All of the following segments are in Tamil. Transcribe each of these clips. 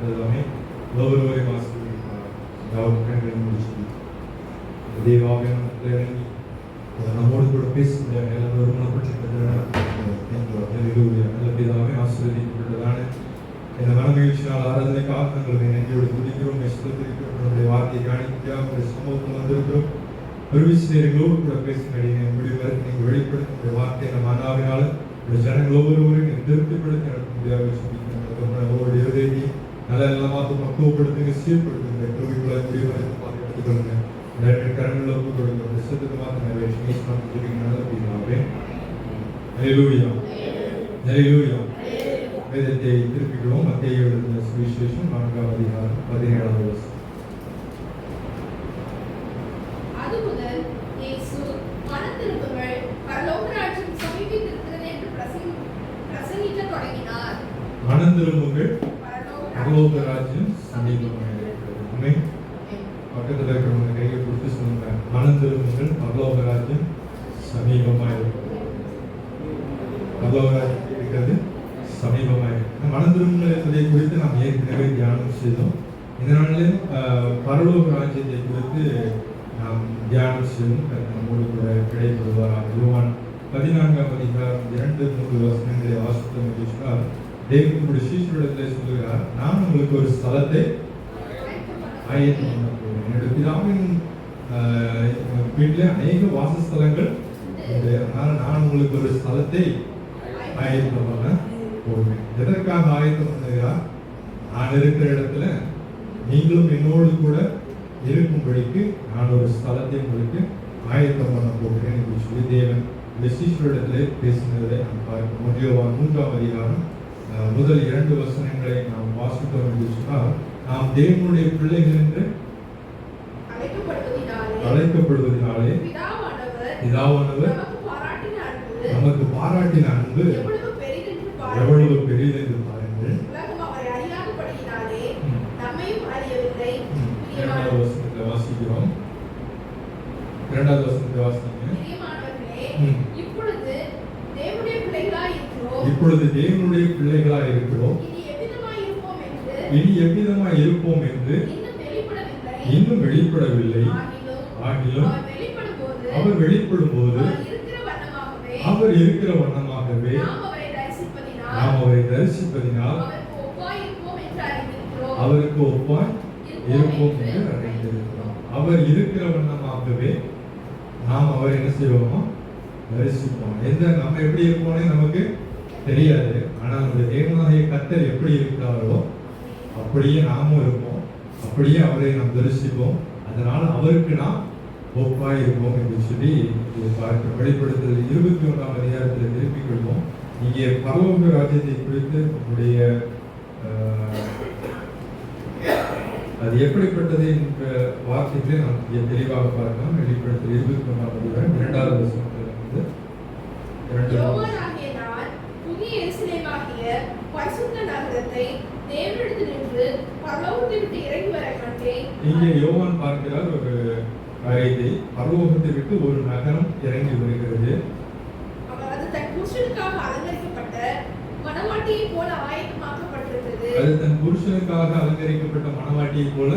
கத்ததாமே ஒவ்வொருவரையும் ஆசீர்வதிப்பார். கண்களை முடிச்சு தேவாவின் இறங்கி நம்மோடு கூட பேச முடியாது. எல்லாம் ஒருமனப்பட்டிருக்கிறது நல்ல பிதாவே ஆசீர்வதிக்கப்பட்டதான இந்த மனமகிழ்ச்சியால் ஆராதனைக்காக நாங்கள் நன்றியோடு துதிக்கிறோம், ஸ்தோத்திரிக்கிறோம். நம்முடைய வார்த்தையை காணிக்கையாக உங்களுடைய சமூகத்தில் வந்திருக்கிறோம். ஒரு விஷயங்களோடு கூட பேசும்படி முடிவதற்கு நீங்கள் வெளிப்படுத்த உங்களுடைய வார்த்தை நம்ம அனாவினாலும் உடைய ஜனங்கள் ஒவ்வொருவரையும் நீங்கள் திருப்திப்படுத்தி நடத்த முடியாது சொல்லிக்கிறோம். ஒவ்வொரு இருதயத்தை நல்ல நல்லமாக பக்குவப்படுத்துங்க, சீர்படுத்துங்க. கோவிக்குள்ள முடிவதற்கு பாதுகாத்துக் கொள்ளுங்க. கரங்களில் ஒப்பு கொடுங்க. விஷயத்துக்கு மாத்திரம் நிறைவேற்றி நல்ல பிதாவே. ஹல்லேலூயா, ஹல்லேலூயா. வேதத்தை திருப்பிக்கிறோம். மத்தேயு எழுதின சுவிசேஷம் 4ஆம் அதிகாரம் 17ஆவது வசனம். அதுமுதல் இயேசு மனம் திரும்புங்கள், பரலோக ராஜ்யம் சமீபித்திருக்கிறது என்று பிரசங்கிக்கத் தொடங்கினார். மனம் திரும்புங்கள், பரலோக ராஜ்யம் சமீபமாக இருக்கிறது. ஆமென். பக்கத்தில் இருக்கிறவங்க கையை கொடுத்து சொல்லுங்க, மனம் திரும்புங்கள், பரலோக ராஜ்யம் சமீபமாக இருக்கிறது. பரலோக ராஜ்யம் இருக்கிறது சமீபமாக. மனம் திரும்புங்கள் என்பதை குறித்து நாம் ஏற்கனவே தியானம் செய்தோம். இந்த நாளிலும் பரலோக ராஜ்யத்தை குறித்து நாம் தியானம் செய்வோம். நம்மோடு கூட கிடைப்படுவார். யோவான் 14ஆம் அதிகாரம் 2-3 வசனங்களை வாசித்தோம் என்று சொன்னால், தேவனுடைய சீஷரிடத்தில் சொல்லுகிறார், நான் உங்களுக்கு ஒரு ஸ்தலத்தை ஆயத்தம் பண்ண போகிறேன். என்னுடைய பிதாவின் வீட்டில் அநேக வாசஸ்தலங்கள் உண்டு. அதனால் நான் உங்களுக்கு ஒரு ஸ்தலத்தை ஆயத்தம் பண்ண போகிறேன். எதற்காக ஆயத்தம் பண்ணுகிறார்? நான் இருக்கிற இடத்துல நீங்களும் என்னோடு கூட இருக்கும்படிக்கு நான் ஒரு ஸ்தலத்தை உங்களுக்கு ஆயத்தம் பண்ண போகிறேன் என்று சொல்லி தேவன் இந்த சீஷரிடத்திலே பேசினதை நாம் பார்க்கிறோம். யோவான் 3ஆம் அதிகாரம் முதல் 2 வசனங்களை நாம் வாசித்தோம் என்று சொன்னால், நாம் தேவனுடைய பிள்ளைகள் என்று அழைக்கப்படுவதனாலே பிதாவானவர் நமக்கு பாராட்டின அன்பு எவ்வளவு பெரியது என்று பாருங்கள். இரண்டாவது வசனத்தை வாசிக்கிறோம். இரண்டாவது வசனத்தை வாசிங்க. இப்பொழுது தேவனுடைய பிள்ளைகளாய் இருக்கிறோம். இனி எவ்விதமாய் இருப்போம் என்று இன்னும் வெளிப்படவில்லை. ஆகிலும் அவர் வெளிப்படும் போது அவர் இருக்கிற வண்ணமாகவே நாம் அவரை தரிசிப்பதினால் அவருக்கு ஒப்பாய் இருப்போம் என்று அறிந்திருக்கிறோம். அவர் இருக்கிற வண்ணமாகவே நாம் அவரை என்ன செய்வோமா? தரிசிப்போம். நம்ம எப்படி இருப்போம்னே நமக்கு தெரியாது. ஆனால் நம்முடைய தேவனாகிய கர்த்தர் எப்படி இருக்கிறாரோ அப்படியே நாமும் இருப்போம். அப்படியே அவரை நாம் தரிசிப்போம். அதனால் அவருக்கு நாம் ஒப்பாய் இருப்போம் என்று சொல்லி பார்க்க வெளிப்படுத்தல் 21ஆம் அதிகாரத்தில் திருப்பிக் கொள்வோம். இங்கே பரலோக ராஜ்யத்தை குறித்து நம்முடைய அது எப்படிப்பட்டது என்ற வார்த்தைகளை நாம் தெளிவாக பார்க்கலாம். வெளிப்படுத்தல் 21ஆம் அதிகாரம் 2வது வசனத்திலிருந்து இங்கே யோவான் பார்க்கிறார் ஒரு காரியத்தை. பரலோகத்தை விட்டு ஒரு நகரம் இறங்கி வருகிறது. அது தன் புருஷனுக்காக அலங்கரிக்கப்பட்ட மணவாட்டியை போல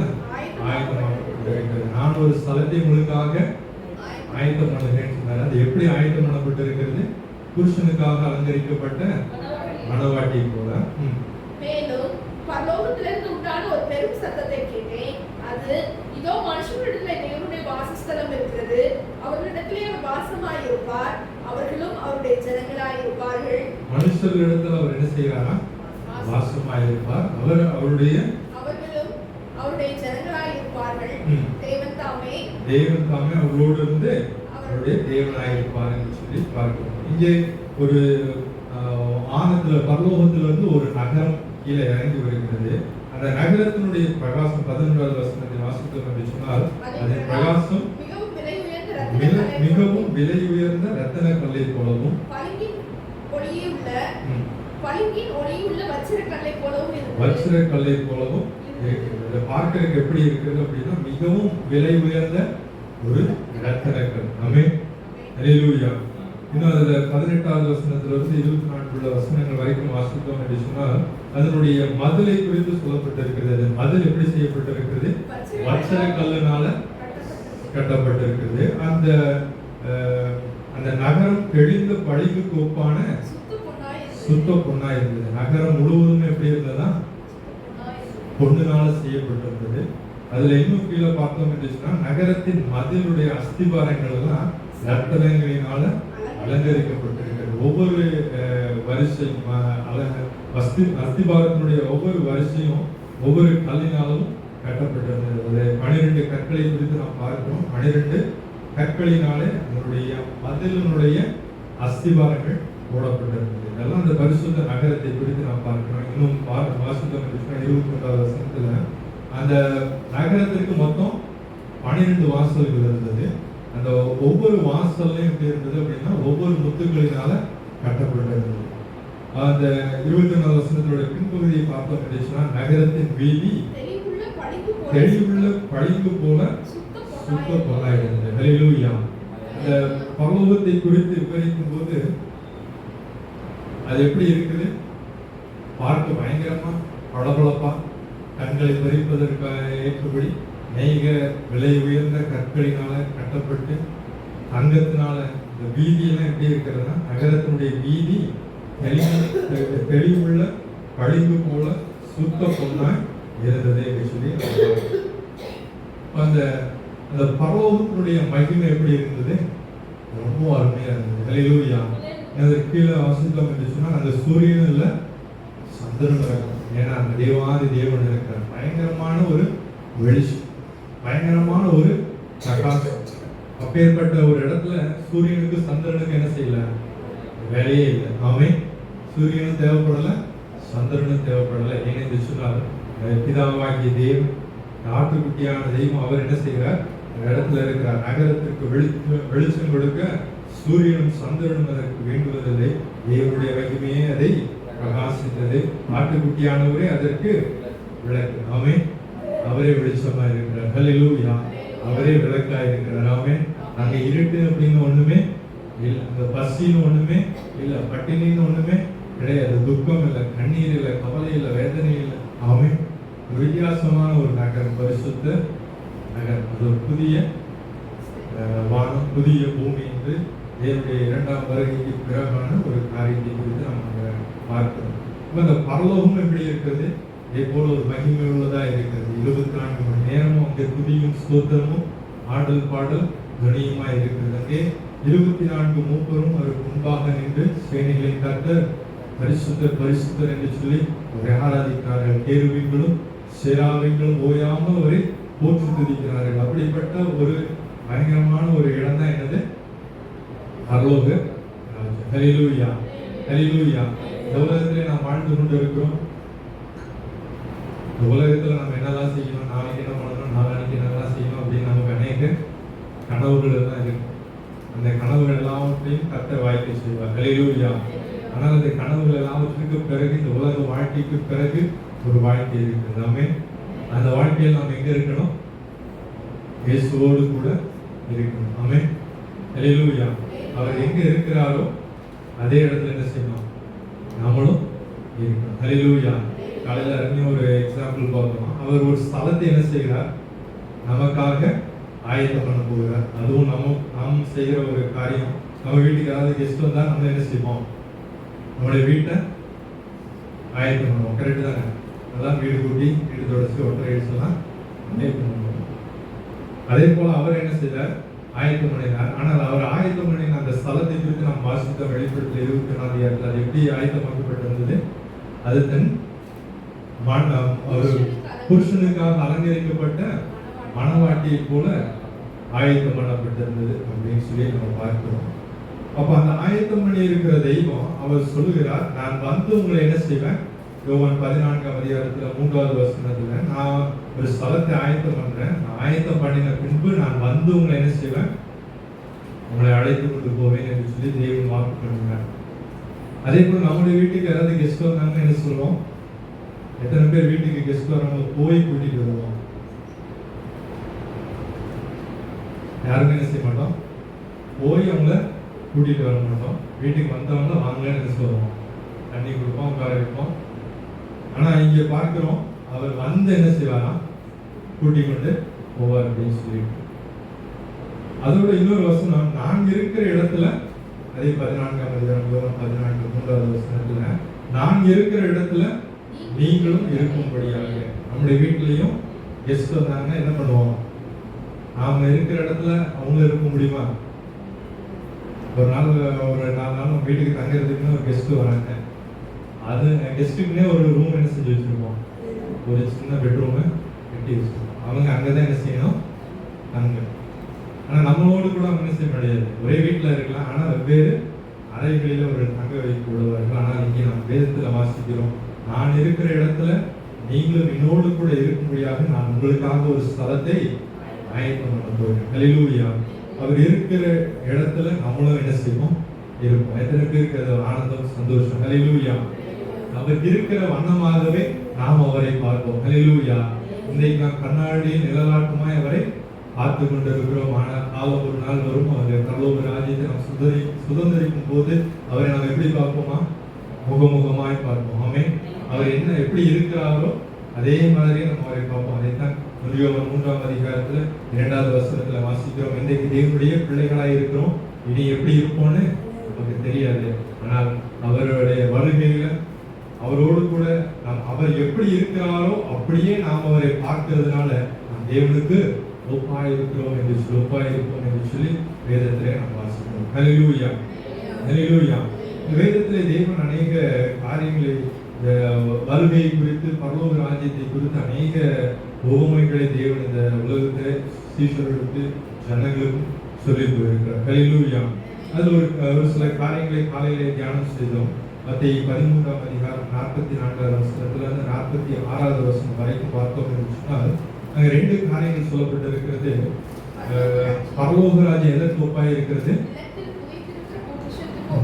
ஆயத்தமாக்கப்பட்டிருக்கிறது. நான் ஒரு ஸ்தலத்தை உங்களுக்காக ஆயத்தம் பண்ணுகிறேன் சொன்னார். அது எப்படி ஆயத்தம் பண்ணப்பட்டிருக்கிறது? புருஷனுக்காக அலங்கரிக்கப்பட்ட மணவாட்டி போல. மேலும் பரலோகத்திலிருந்து உண்டான ஒரு பெரும் சத்தத்தை கேட்டேன். அது இதோ மனுஷர்களிடத்தில் தேவனுடைய வாசஸ்தலம் இருக்கிறது. அவர்களிடத்திலே அவர் வாசமாய் இருப்பார். அவர்களும் அவருடைய ஜனங்களாய் இருப்பார்கள். மனுஷர்களிடத்தில் அவர் என்ன செய்கிறாரா? வாசமாய் இருப்பார். அவர்களும் அவருடைய ஜனங்களாய் இருப்பார்கள். தேவன் தாமே அவரோடு இருந்து அவருடைய தேவனாய் இருப்பார் என்று சொல்லி பார்க்கிறோம். இங்கே ஒரு ஆனத்துல பரலோகத்திலிருந்து ஒரு நகரம் கீழே இறங்கி வருகிறது. அந்த நகரத்தினுடைய பிரகாசம் 11வது வசனத்தை வாசித்தோம் என்று சொன்னால், அதன் பிரகாசம் மிகவும் விலை உயர்ந்த ரத்தின கல்லை போலவும் வச்சிர கல்லை போலவும் இருக்கிறது. பார்க்கிறதுக்கு எப்படி இருக்கிறது அப்படின்னா, மிகவும் விலை உயர்ந்த ஒரு ரத்தின கல். ஆமென், ஹல்லேலூயா. இன்னும் அதுல 18வது வசனத்திலிருந்து 24 வசனங்கள் வரைக்கும் வாசித்தோம் என்று சொன்னால், அதனுடைய மதிலை குறித்து சொல்லப்பட்டிருக்கிறது. அது மதில் எப்படி செய்யப்பட்டிருக்கிறது? வச்சர கல்லுனால கட்டப்பட்டிருக்கிறது. அந்த அந்த நகரம் தெளிந்த பளிங்குக்கு ஒப்பான சுத்த பொன்னா இருந்தது. நகரம் முழுவதும் எப்படி இருந்ததா? பொண்ணுனால செய்யப்பட்டிருந்தது. அதுல இன்னும் கீழே பார்த்தோம் என்றுச்சுன்னா, நகரத்தின் மதிலுடைய அஸ்திபாரங்கள் எல்லாம் ரத்தனங்களினால அலங்கரிக்கப்பட்டிருக்கிறது. ஒவ்வொரு வரிசை அஸ்திபாரத்தினுடைய ஒவ்வொரு வரிசையும் ஒவ்வொரு கல்லினாலும் கட்டப்பட்டிருந்தது. 12 கற்களை குறித்து நாம் பார்க்கிறோம். 12 கற்களினாலே அதனுடைய மதிலினுடைய அஸ்திபாரங்கள் போடப்பட்டிருந்தது. இதெல்லாம் அந்த பரிசுத்த நகரத்தை குறித்து நாம் பார்க்கிறோம். இன்னும் வாசித்தோம் 21வது வசனத்துல அந்த நகரத்திற்கு மொத்தம் 12 வாசல்கள் இருந்தது. அந்த ஒவ்வொரு வாசல்லையும் எப்படி இருந்தது அப்படின்னா ஒவ்வொரு முத்துக்களினால கட்டப்பட்டிருந்தது. அந்த 21வது வசனத்தினுடைய பின்பகுதியை பார்த்தோம் அப்படின்னா, நகரத்தின் வீதி தெளிவுள்ள பளிங்கு போல சுத்த பொன்னா இருந்தது. ஹல்லேலூயா. அந்த பரலோகத்தை குறித்து விவரிக்கும் போது அது எப்படி இருக்குது? பார்க்க பயங்கரமா பளபளப்பா கண்களை பறிப்பதற்காக ஏற்றபடி நெய்க விலை உயர்ந்த கற்களினால கட்டப்பட்டு தங்கத்தினால இந்த வீதியெல்லாம் எப்படி இருக்கிறதுனா, நகரத்தினுடைய வீதி தெளிவுள்ள பளிங்கு போல சுத்த பொன்னாய் இருந்தது என்று சொல்லி அந்த அந்த பரலோகத்தினுடைய மகிமை எப்படி இருந்தது? ரொம்ப அருமையா இருந்தது. ஹல்லேலூயா. அதற்கு கீழே வாசித்தோம் என்று சொன்னால் அந்த சூரியன் இல்லை, சந்திரன் இருக்கும். ஏன்னா அந்த தேவாதி தேவன் இருக்கிறார். பயங்கரமான ஒரு வெளிச்சம், பயங்கரமான ஒரு பிரகாசம். அப்பேற்பட்ட ஒரு இடத்துல சூரியனுக்கு சந்திரனுக்கு என்ன செய்யல? வேலையே இல்லை. ஆமென். சூரியனும் தேவைப்படல, சந்திரனும் தேவைப்படல. ஏன்னு சொன்னால் பிதாவாகிய தேவன், ஆட்டுக்குட்டியான தெய்வம், அவர் என்ன செய்கிறார்? அந்த இடத்துல இருக்கிறார். நகரத்திற்கு வெளிச்சம் கொடுக்க சூரியனும் சந்திரனும் அதற்கு வேண்டுவதில்லை. தேவனுடைய மகிமையே அதை பிரகாசித்தது. ஆட்டுக்குட்டியானவரே அதற்கு விளக்கு. ஆமென். அவரே வெளிச்சமா இருக்கிறார். ஹல்லேலூயா. அவரே விளக்கா இருக்கிறார். ஆமென். அங்க இருட்டு அப்படின்னு ஒண்ணுமே இல்லை, அந்த பசின்னு ஒண்ணுமே இல்லை, பட்டினின்னு ஒண்ணுமே கிடையாது, துக்கம் இல்லை, கண்ணீர் இல்லை, கவலை இல்லை, வேதனை இல்லை. ஆமென். வித்தியாசமான ஒரு நகரம், பரிசுத்த நகரம். அது ஒரு புதிய வானம், புதிய பூமி என்று தேவனுடைய 2ஆம் வருகைக்கு பிறகான ஒரு காரியத்தை குறித்து நம்ம பார்க்கிறோம். இப்போ இந்த பரலோகம் எப்படி இருக்கிறது? இதே போல ஒரு மகிமை உள்ளதா இருக்கிறது. 24 மணி நேரமும் அங்கே துதியும் ஸ்தோத்திரமும் ஆடல் பாடல் துணியுமா இருக்கிறது. அங்கே 24 மூப்பரும் அவருக்கு முன்பாக நின்று சேனைகளின் கர்த்தர் பரிசுத்தர் பரிசுத்தர் என்று சொல்லி அவரை ஆராதிக்கிறார்கள். கேருபீன்களும் சேராபீன்களும் ஓயாமல் அவரை போற்றி துதிக்கிறார்கள். அப்படிப்பட்ட ஒரு பயங்கரமான ஒரு இடம் தான் என்னது? பரலோக ராஜ்யம். ஹல்லேலூயா. ஹல்லேலூயா. இந்த உலகத்திலே நாம் வாழ்ந்து கொண்டு இருக்கிறோம். இந்த உலகத்துல நம்ம என்னெல்லாம் செய்யணும், நாளைக்கு என்ன பண்ணணும், நாளைக்கு என்னெல்லாம் செய்யணும் அப்படின்னு நமக்கு அநேக கனவுகள் எல்லாம் இருக்கு. அந்த கனவுகள் எல்லாவற்றையும் கர்த்தர் வாய்க்கை செய்வார். ஹல்லேலூயா. ஆனால் அந்த கனவுகள் எல்லாவற்றுக்கு பிறகு, இந்த உலக வாழ்க்கைக்கு பிறகு ஒரு வாழ்க்கை இருக்குது. ஆமென். அந்த வாழ்க்கையில் நாம் எங்க இருக்கணும்? இயேசுவோடு கூட இருக்கணும். ஆமென். ஹல்லேலூயா. அவர் எங்க இருக்கிறாரோ அதே இடத்துல என்ன செய்யணும்? நம்மளும் இருக்கணும். ஹல்லேலூயா. காலையில் அருமையாக ஒரு எக்ஸாம்பிள் பார்த்தோம். அவர் ஒரு ஸ்தலத்தை என்ன செய்கிறார்? நமக்காக ஆயத்தம் பண்ண போகிறார். அதுவும் நாம் செய்கிற ஒரு காரியம். நம்ம வீட்டுக்கு யாராவது கெஸ்ட் வந்தால் நம்ம என்ன செய்வோம்? நம்மளுடைய வீட்டை ஆயத்தம் பண்ணுவோம். கரெக்டு தானே? அதெல்லாம் வீடு கூட்டி, வீடு தொடச்சி, ஒற்றை அடிச்செல்லாம் ஆயத்தம் பண்ணுவோம். அதே போல அவர் என்ன செய்தார்? ஆயத்தம் பண்ணினார். ஆனால் அவர் ஆயத்தம் பண்ணின அந்த ஸ்தலத்தை குறித்து நாம் வாசித்த வெளிப்படுத்த 24 அது எப்படி ஆயத்தமாக்கப்பட்டிருந்தது? அது தன் ஒரு புருஷனுக்காக அலங்கரிக்கப்பட்ட மணவாட்டியை போல ஆயத்தம் பண்ணப்பட்டிருந்தது அப்படின்னு சொல்லி நம்ம பார்க்கிறோம். அப்ப அந்த ஆயத்தம் பண்ணி இருக்கிற தெய்வம் அவர் சொல்லுகிறார், நான் வந்து உங்களை என்ன செய்வேன்? யோவான் 14ஆம் அதிகாரத்துல 3வது வசனத்துல, நான் ஒரு ஸ்தலத்தை ஆயத்தம் பண்றேன், நான் ஆயத்தம் பண்ணின பின்பு நான் வந்து உங்களை என்ன செய்வேன்? உங்களை அழைத்து கொண்டு போவேன் என்று சொல்லி தேவன் வாக்கு பண்ணுகிறார். அதே போல நம்முடைய வீட்டுக்கு யாராவது கெஸ்ட் வந்தாங்கன்னா என்ன சொல்லுவோம்? எத்தனை பேர் வீட்டுக்கு கெஸ்ட் வரவங்க போய் கூட்டிட்டு வருவோம்? யாருமே என்ன செய்ய மாட்டோம், போய் அவங்கள கூட்டிட்டு வர மாட்டோம். வீட்டுக்கு வந்தவங்க வாங்கலன்னு என்ன சொல்லுவோம்? தண்ணி கொடுப்போம், உட்கார வைப்போம், ஆனா இங்க பார்க்கிறோம், அவர் வந்து என்ன செய்வாராம், கூட்டிக் கொண்டு போவார் அப்படின்னு சொல்லிட்டு. அதோட இன்னொரு வசனம், நான் இருக்கிற இடத்துல, அதே 14ஆம் அதிகாரம் 14 வசனத்துல, நான் இருக்கிற இடத்துல நீங்களும் இருக்கும்படியாக. நம்முடைய வீட்லயும் கெஸ்ட் வந்தாங்கன்னா என்ன பண்ணுவோம், நாம இருக்கிற இடத்துல அவங்க இருக்க முடியுமா? ஒரு 4 நாள் நம்ம வீட்டுக்கு தங்குறதுக்குன்னு ஒரு கெஸ்ட் வராங்க, அது கெஸ்ட்டுக்குன்னே ஒரு ரூம் என்ன செஞ்சு வச்சிருப்போம், ஒரு சின்ன பெட்ரூமை கட்டி வச்சிருப்போம். அவங்க அங்கதான் என்ன செய்யணும், தங்க. ஆனா நம்மளோடு கூட அவங்க என்ன செய்ய முடியாது, ஒரே வீட்டுல இருக்கலாம், ஆனா வெவ்வேறு அறைகளில ஒரு தங்க வைக்க விடுவார்கள். ஆனால் இங்கே நாம் வேதத்துல வாசிக்கிறோம், நான் இருக்கிற இடத்துல நீங்களும் என்னோடு கூட இருக்கும்படியாக நான் உங்களுக்காக ஒரு ஸ்தலத்தை ஆயத்தம் பண்ண போகிறேன். ஹல்லேலூயா. அவர் இருக்கிற இடத்துல நம்மளும் என்ன செய்வோம், இருப்போம். எத்தனை பேருக்கு அது ஆனந்தம், சந்தோஷம். ஹல்லேலூயா. அவர் இருக்கிற வண்ணமாகவே நாம் அவரை பார்ப்போம். ஹல்லேலூயா. இன்றைக்கு நாம் கண்ணாடியில் நிழலாட்டமாய் அவரை பார்த்து கொண்டிருக்கிறோம். ஆனால் காலம் ஒரு நாள் வரும், அவர் பரலோக ராஜ்யத்தை நாம் சுதந்திரிக்கும் போது அவரை நாம் எப்படி பார்ப்போமா, முகமுகமாய் பார்ப்போம். ஆமென். அவர் என்ன எப்படி இருக்கிறாரோ அதே மாதிரி நம்ம அவரை பார்ப்போம். அதைத்தான் யோவான் 3ஆம் அதிகாரத்துல 2வது வசனத்துல வாசிக்கிறோம். இன்றைக்கு தேவனுடைய பிள்ளைகளாய் இருக்கிறோம், இனி எப்படி இருப்போம்னு நமக்கு தெரியாது. ஆனால் அவருடைய வருகையில அவரோடு கூட நாம் அவர் எப்படி இருக்கிறாரோ அப்படியே நாம் அவரை பார்க்கிறதுனால நாம் தேவனுக்கு ஒப்பாய் இருக்கிறோம் என்று சொல்லி வேதத்திலே நாம் வாசிக்கிறோம். ஹல்லேலூயா. ஹல்லேலூயா. வேதத்திலே தேவன் அநேக காரியங்களை, வருகை குறித்து, பரலோக ராஜ்யத்தை குறித்து அநேக உவமைகளை தேவன் இந்த உலகத்தை சீஷர்களுக்கு, ஜனங்களுக்கும் சொல்லி போயிருக்கிறார். ஹல்லேலூயா. அது ஒரு சில காரியங்களை காலையிலே தியானம் செய்தோம். மத்தேயு 13ஆம் அதிகாரம் 44வது வசனத்துல இருந்து 46வது வசனம் வரைக்கும் பார்த்தோம் என்று சொன்னால், அங்க 2 காரியங்கள் சொல்லப்பட்டிருக்கிறது. பரலோக ராஜ்யம் எதற்கு ஒப்பாய் இருக்கிறது,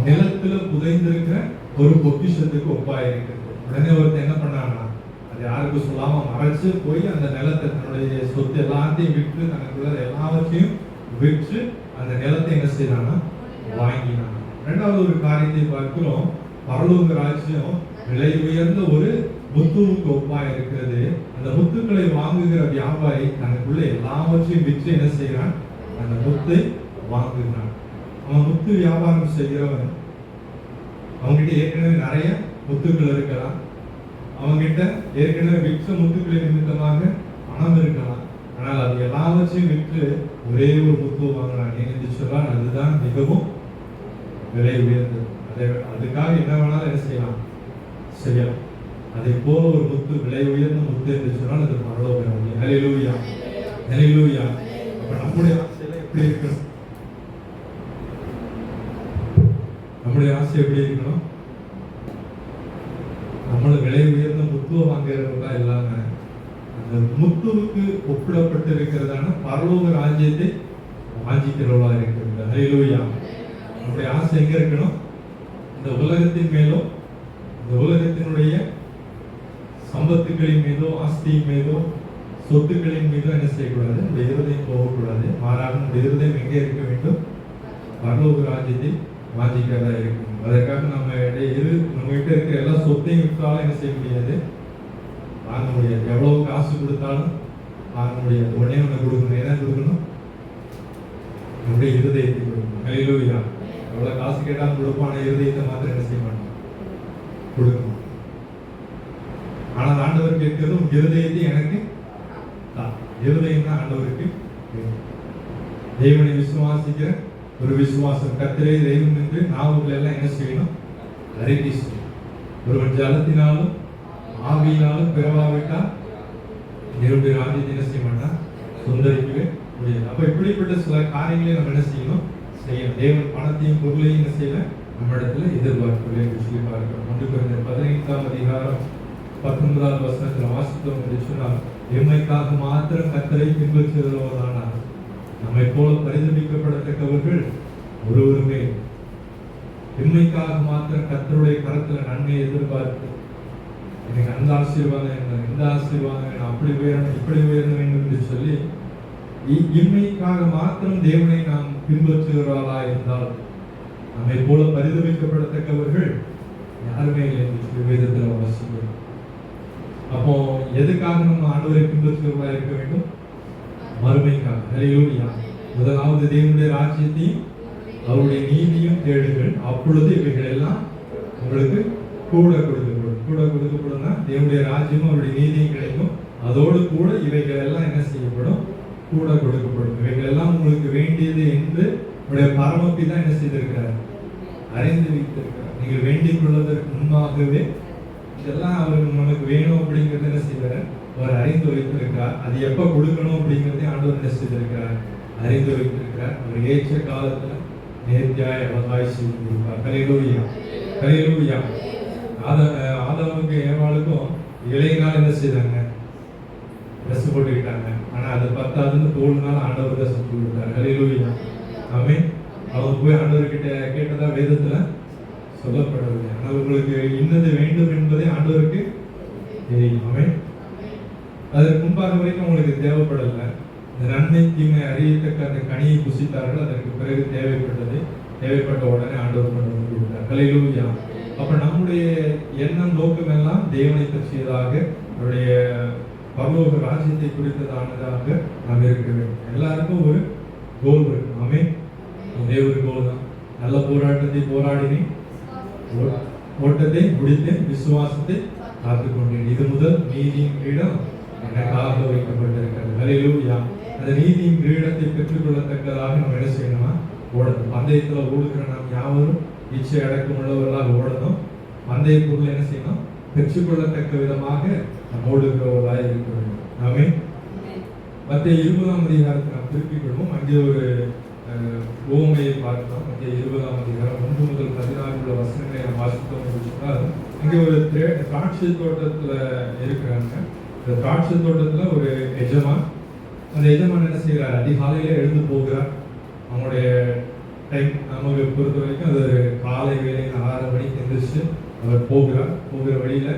நிலத்துல புதைந்திருக்கிற ஒரு பொக்கிஷத்துக்கு ஒப்பாய் இருக்கிறது. உடனே ஒருத்தர் என்ன பண்ணாங்கன்னா, அது யாருக்கும் சொல்லாம மறைச்சு போய் அந்த நிலத்தை, தன்னுடைய சொத்து எல்லாத்தையும் விற்று, தனக்குள்ள எல்லாவற்றையும் விற்று அந்த நிலத்தை என்ன செய்யறாங்கன்னா வாங்கினாங்க. 2வது ஒரு காரியத்தை பார்க்கிறோம், பரலோக ராஜ்யம் விலை உயர்ந்த ஒரு முத்துவுக்கு ஒப்பாய் இருக்கிறது. அந்த முத்துக்களை வாங்குகிற வியாபாரி தனக்குள்ள எல்லாவற்றையும் விற்று என்ன செய்கிறான், அந்த முத்தை வாங்குகிறான். அவன் முத்து வியாபாரம் செய்கிறவன், அவங்ககிட்ட ஏற்கனவே நிறைய முத்துக்கள் இருக்கலாம், அவங்ககிட்ட ஏற்கனவே விற்ற முத்துக்களின் நிமித்தமாக பணம் இருக்கலாம். ஆனால் அது எல்லாவற்றையும் விற்று ஒரே ஒரு முத்து வாங்கினான் என்று சொன்னால் அதுதான் மிகவும் விலை உயர்ந்தது. அதுக்காக என்ன வேணாலும் என்ன செய்யலாம். அதை போல ஒரு முத்து, விலை உயர்ந்த முத்து என்று சொன்னால் அது பரலோக ராஜ்யம். ஹல்லேலூயா. ஹல்லேலூயா. அப்ப நம்முடைய ஆசையில எப்படி இருக்கணும், நம்முடைய ஆசை எப்படி இருக்கணும், நம்மளும் விலை உயர்ந்த முத்துவை வாங்குறவங்களா இல்லாம அந்த முத்துவுக்கு ஒப்பிடப்பட்டு இருக்கிறதான பரலோக ராஜ்யத்தை வாஞ்சிக்கிறவளா இருக்கிறது. ஹல்லேலூயா. நம்முடைய ஆசை எங்க இருக்கணும், இந்த உலகத்தின் மேலோ, இந்த உலகத்தினுடைய சம்பத்துக்களின் மீதோ, ஆஸ்தியின் மீதோ, சொத்துக்களின் மீதோ என்ன செய்யக்கூடாது, நம்முடைய இருதயம் போகக்கூடாது. மாறாக நம்முடைய இருதயம் எங்கே இருக்க வேண்டும், பரலோக ராஜ்யத்தை வாஞ்சிக்கிறதா இருக்கும். அதற்காக நம்ம கிட்ட இருக்கிற எல்லா சொத்தையும் விற்றாலும் என்ன செய்ய முடியாது, வாங்க முடியாது. எவ்வளவு காசு கொடுத்தாலும் வாங்க முடியாது. உடனே ஒன்று கொடுக்கணும். என்ன கொடுக்கணும், நம்முடைய இருதயத்தை கொடுக்கணும். ஹல்லேலூயா. எவ்வளவு காசு கேட்டாலும் கொடுப்போம், ஆனா இருதயத்தை மாத்திரம் என்ன செய்ய மாட்டோம், கொடுக்கணும். ஆனால் ஆண்டவர் கேட்கிறது உன் இருதயத்தை எனக்கு தான். இருதயம் தான் ஆண்டவருக்கு தேவனை விசுவாசிக்கிற ஒரு விசுவாசம். கர்த்தரே தெய்வம் என்று நாவுகள் எல்லாம் என்ன செய்யணும், அறிக்கை செய்யணும். ஒருவன் ஜலத்தினாலும் ஆவியினாலும் பிறவாவிட்டால் தேவனுடைய ராஜ்யத்தை என்ன செய்ய மாட்டான், சுந்தரிக்கவே முடியாது. அப்ப இப்படிப்பட்ட சில காரியங்களை நம்ம என்ன செய்யணும், தேவன் பணத்தையும் பொருளையும் என்ன செய்யல நம்ம இடத்துல எதிர்பார்க்கவில்லை என்று சொல்லி பார்க்கிறோம். 1 கொரிந்தியர் 15ஆம் அதிகாரம் 19வது வசனத்துல வாசித்தோம் என்று சொன்னால், எம்மைக்காக மாத்திரம் கர்த்தரை பின்பற்றுகிறவர்களானால் நம்மை போல பரிதபிக்கப்படத்தக்கவர்கள் ஒருவருமே. எம்மைக்காக மாத்திரம் கர்த்தருடைய கரத்துல நன்மையை எதிர்பார்த்து, எனக்கு அந்த ஆசீர்வாதம் என்ன, இந்த ஆசீர்வாதம் என்ன, அப்படி உயரணும் இப்படி உயர வேண்டும் என்று சொல்லி இம்மைக்காக மாத்திரம் தேவனை நாம் பின்பற்றுகிறவர்களா இருந்தால் நம்மை போல பரிதபிக்கப்படத்தக்கவர்கள் யாருமே இல்லை என்று வேதத்தில் வாசிக்கிறோம். அப்போ எதுக்காக நம்ம ஆண்டவரை பின்பற்றுகிறவர்களா இருக்க வேண்டும்? மறுமைக்காக. ஹல்லேலூயா. முதலாவது தேவனுடைய ராஜ்யத்தையும் அவருடைய நீதியும் தேடுங்கள், அப்பொழுது இவைகள் எல்லாம் உங்களுக்கு கூட கொடுக்கப்படும். கூட கொடுக்கப்படும்னா தேவனுடைய ராஜ்யமும் அவருடைய நீதியும் கிடைக்கும். அதோடு கூட இவைகள் எல்லாம் என்ன செய்யப்படும்? கூட கொடுக்கப்படும். இவைகள் எல்லாம் உங்களுக்கு வேண்டியது என்று உடைய பரமபிதா என்ன செய்திருக்கிறார்? அறிந்து வைத்திருக்கிறார். நீங்கள் வேண்டிக் கொள்வதற்கு முன்பாகவே இதெல்லாம் அவர் நமக்கு வேணும் அப்படிங்கிறது என்ன செய்வார்? அவர் அறிந்து வைத்திருக்கிறார். அது எப்ப கொடுக்கணும் அப்படிங்கிறதே ஆண்டவர் என்ன செய்திருக்கிறார்? அறிந்து வைத்திருக்கிறார். அவர் ஏற்ற காலத்துல நேர்த்தியாய் அழகாய் செய்து கொடுப்பார். ஹல்லேலூயா. ஹல்லேலூயா. ஆதாமுக்கு ஏவாளுக்கும் இளைஞர்கள் என்ன செய்தாங்க? ட்ரெஸ் போட்டுக்கிட்டாங்க. ஆனா அது பத்தாதுன்னு தோல்னால ஆண்டவர் தான் செஞ்சு கொடுத்தார். ஹல்லேலூயா. ஆமென். அவங்க போய் ஆண்டவர்கிட்ட கேட்டதா வேதத்துல சொல்லப்படவில்லை. ஆனால் உங்களுக்கு இன்னது வேண்டும் என்பதை ஆண்டவருக்கு தெரியும். ஆமென். அதற்கு முன்பாக வரைக்கும் உங்களுக்கு தேவைப்படலை. இந்த நன்மை தீமை அறியத்தக்க அந்த கனியை புசித்தார்கள். அதற்கு பிறகு தேவைப்பட்ட உடனே ஆண்டவர் கொண்டு வந்து கொடுத்தார். ஹல்லேலூயா. அப்ப நம்முடைய எண்ணம் நோக்கம் எல்லாம் தேவனை பற்றியதாக, அவருடைய பரலோக ராஜ்யத்தை குறித்ததானதாக நாம் இருக்க வேண்டும். எல்லாருக்கும் ஒரு கோல் இருக்கு. ஆமென். ஒரே ஒரு கோல் தான். நல்ல போராட்டத்தை போராடினேன், ஓட்டத்தை முடித்தேன், விசுவாசத்தை காத்துக்கொண்டேன். இது முதல் நீதியின் கிரீடம் எனக்காக வைக்கப்பட்டிருக்கிறது. ஹல்லேலூயா. அந்த நீதியின் கிரீடத்தை பெற்றுக்கொள்ளத்தக்கதாக நம்ம என்ன செய்யணுமா? ஓடணும். பந்தயத்துல ஓடுகிற நாம் யாவரும் இச்சை அடக்கம் உள்ளவர்களாக ஓடணும். பந்தய பொருள் என்ன செய்யணும்? பெற்றுக்கொள்ளத்தக்க விதமாக நாம் ஓடுகிறவர்களாக இருக்க வேண்டும். ஆமென். மத்திய 20ஆம் அதிகாரத்தை நாம் திருப்பிக் கொள்வோம். அங்கே ஒரு உவமையை பார்த்தோம். மத்திய 20ஆம் அதிகாரம் 1 முதல் 16 உள்ள வசனங்களை நாம் வாசித்தோம் என்று சொன்னால், இங்கே ஒரு திராட்சை தோட்டத்துல இருக்கிறாங்க. இந்த திராட்சை தோட்டத்துல ஒரு எஜமான், அந்த எஜமான் என்ன செய்கிறார்? அதிகாலையில எழுந்து போகிறார். அவங்களுடைய டைம் நமக்கு பொறுத்த வரைக்கும் அது காலை வேலையில் 6 மணிக்கு எந்திரிச்சு அவர் போகிற வழியில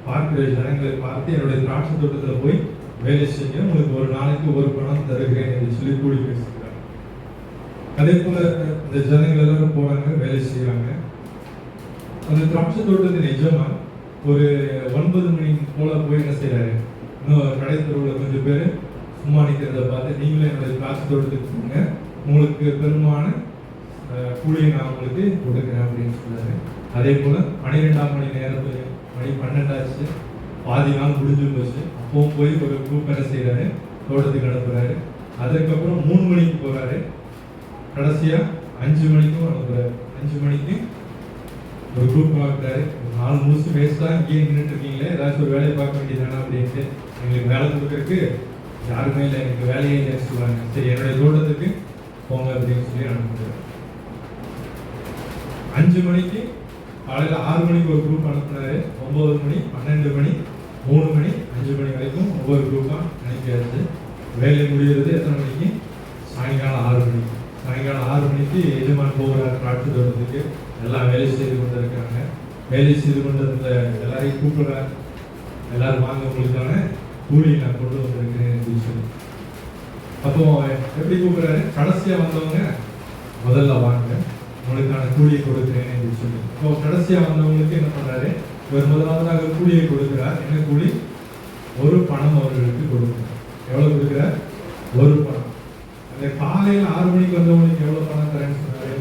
பார்க்கிற ஜனங்களை பார்த்து, என்னுடைய திராட்சை தோட்டத்துல போய் வேலை செய்ய, உங்களுக்கு ஒரு நாளைக்கு ஒரு பணம் தருகிறேன் என்று சொல்லி கூடி பேசுகிறார். அதே போல இந்த ஜனங்கள் எல்லாரும் போறாங்க, வேலை செய்யறாங்க. அந்த திராட்சை தோட்டத்தின் எஜமான் ஒரு 9 மணி போல போய் என்ன செய்யறாரு? இன்னும் கடை தெருவில் கொஞ்சம் பேர் சும்மா நிற்கிறத பார்த்து, நீங்களே என்னுடைய திராட்சை தோட்டத்துக்கு போங்க, உங்களுக்கு பெருமான கூலியை நான் உங்களுக்கு கொடுக்குறேன் அப்படின்னு சொல்றாரு. அதே போல 12ஆம் மணி நேரத்துல மணி 12 ஆச்சு, பாதி நாள் முடிஞ்சு போச்சு. அப்பவும் போய் ஒரு குரூப் என்ன செய்யறாரு? தோட்டத்துக்கு அனுப்புறாரு. அதுக்கப்புறம் 3 மணிக்கு போறாரு. கடைசியா 5 மணிக்கும் அனுப்புறாரு. 5 மணிக்கு ஒரு குரூப் பார்க்குறாரு. ஒரு நாள் முழுசு வேஸ்டா இங்கே நின்றுட்டு இருக்கீங்களே, ஏதாச்சும் ஒரு வேலையை பார்க்க வேண்டியதானா அப்படின்ட்டு, எங்களுக்கு வேலை கொடுக்கறதுக்கு யாருமே இல்லை, எனக்கு வேலையே இல்லைன்னு சொல்லுவாங்க. சரி, என்னுடைய தோட்டத்துக்கு போங்க அப்படின்னு சொல்லி அனுப்புறாரு. 5 மணிக்கு காலையில 6 மணிக்கு ஒரு குரூப் அனுப்புனாரு. 9 மணி, 12 மணி, 3 மணி, 5 மணி வரைக்கும் ஒவ்வொரு குரூப்பா அனுப்பியாச்சு. வேலை முடிகிறது எத்தனை மணிக்கு? சாயங்காலம் 6 மணிக்கு. சாயங்காலம் 6 மணிக்கு எஜமான் போகிறார் திராட்சை தோட்டத்துக்கு. எல்லாம் வேலை செய்து கொண்டு இருக்காங்க. வேலை செய்து கொண்டு இருந்த எல்லாரையும் கூப்பிடுறார். எல்லாரும் வாங்க, உங்களுக்கான கூலி நான் கொண்டு வந்திருக்கிறேன் அப்படின்னு சொல்லி. அப்போ எப்படி கூப்பிடுறாரு? கடைசியா வந்தவங்க முதல்ல வாங்க, உங்களுக்கான கூலியை கொடுக்குறேன் அப்படின்னு சொல்லி. இப்போ கடைசியா வந்தவங்களுக்கு என்ன பண்றாரு? இவர் முதலாவதாக கூலியை கொடுக்கிறார். என்ன கூலி? ஒரு பணம் அவர்களுக்கு கொடுக்கிறார். எவ்வளவு கொடுக்கிறார்? ஒரு பணம். அந்த காலையில் 6 மணிக்கு வந்தவங்களுக்கு எவ்வளவு பணம் தரேன்னு சொன்னாரு?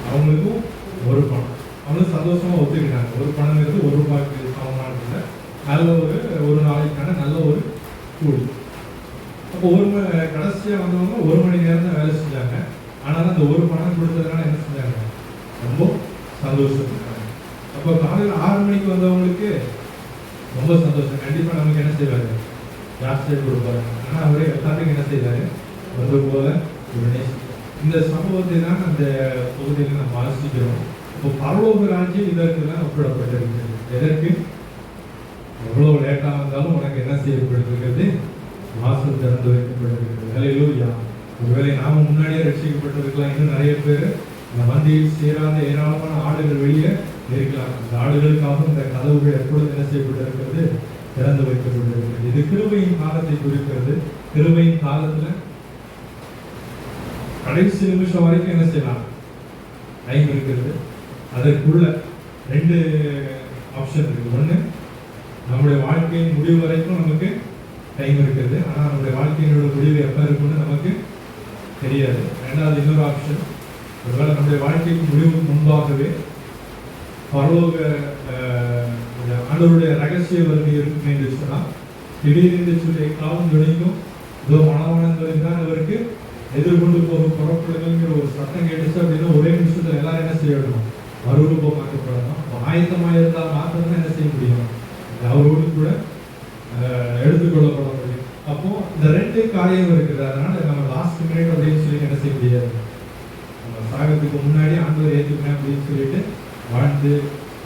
அவங்களுக்கும் ஒரு பணம். அவங்களும் சந்தோஷமா ஒத்துக்கிட்டாங்க. ஒரு பணங்கிறது ₹1 சமமானது. நல்ல ஒரு நாளைக்கான நல்ல ஒரு கூலி. அப்போ கடைசியா வந்தவங்க 1 மணி நேரம் தான் வேலை செஞ்சாங்க. ஆனாலும் அந்த ஒரு பணம் கொடுத்ததுனால என்ன செஞ்சாங்க? ரொம்ப சந்தோஷப்பட்டாங்க. அப்போ காலையில் 6 மணிக்கு வந்தவங்களுக்கு ரொம்ப சந்தோஷம். கண்டிப்பா நமக்கு என்ன செய்வாரு? ஜாஸ்தியாக கொடுப்பாரு. ஆனா அவரே எல்லாத்துக்கும் என்ன செய்வாரு? வந்து போல ஒரு நேசித்தார். இந்த சம்பவத்தை தான் அந்த பகுதியில் நம்ம வாசிக்கிறோம். இப்போ பரலோக ராஜ்யம் இதற்கு தான் ஒப்பிடப்பட்டிருக்கிறது. எதற்கு? எவ்வளவு லேட்டா வந்தாலும் உனக்கு என்ன செய்யப்பட்டிருக்கிறது? வாசல் திறந்து வைக்கப்பட்டிருக்கிறது. ஹல்லேலூயா. ஒருவேளை நாம முன்னாடியே ரட்சிக்கப்பட்டிருக்கலாம். இன்னும் நிறைய பேர் இந்த மந்தியில் சேராத ஏராளமான ஆடுகள் வெளியே இருக்கலாம். இந்த ஆடுகளுக்காக இந்த கதவுகள் எப்பொழுது என்ன செய்யப்பட்டிருக்கிறது? திறந்து வைக்கப்பட்டிருக்கிறது. இது கிருபையின் காலத்தை குறிக்கிறது. கிருபையின் காலத்துல கடைசி நிமிஷம் வரைக்கும் என்ன செய்யலாம்? டைம் இருக்கிறது. அதற்குள்ள 2 ஆப்ஷன் இருக்கு. ஒண்ணு நம்முடைய வாழ்க்கையின் முடிவு வரைக்கும் நமக்கு டைம் இருக்குது. ஆனால் நம்முடைய வாழ்க்கையினோட முடிவு எப்போ இருக்குன்னு நமக்கு தெரியாது. ரெண்டாவது இன்னொரு ஆப்ஷன், ஒருவேளை நம்முடைய வாழ்க்கைக்கு முடிவுக்கு முன்பாகவே பரலோக ஆண்டவருடைய ரகசிய வருகை இருக்குமே என்று சொன்னால், திடீரென்று சொல்லி காலம் துணிக்கும் இதோ மனவாளன் தான் அவருக்கு எதிர்கொண்டு போக புறப்படுங்கிற ஒரு சட்டம் கேட்டுச்சு அப்படின்னா ஒரே நிமிஷத்துல எல்லாரும் என்ன செய்யணும், மறுரூபமாக்கப்படணும். ஆயத்தமாக இருந்தால் மாத்திரம் தான் என்ன செய்ய முடியும், அவரோடு கூட எடுத்துக்கொள்ளப்பட முடியும். அப்போ இந்த ரெண்டு காரியம் இருக்குது. அதனால நம்ம லாஸ்ட் மினிட் அப்படின்னு சொல்லி என்ன செய்ய முடியாது. நம்ம சாகத்துக்கு முன்னாடி ஆண்டவர் ஏற்றுக்கணும் அப்படின்னு சொல்லிட்டு வாழ்ந்து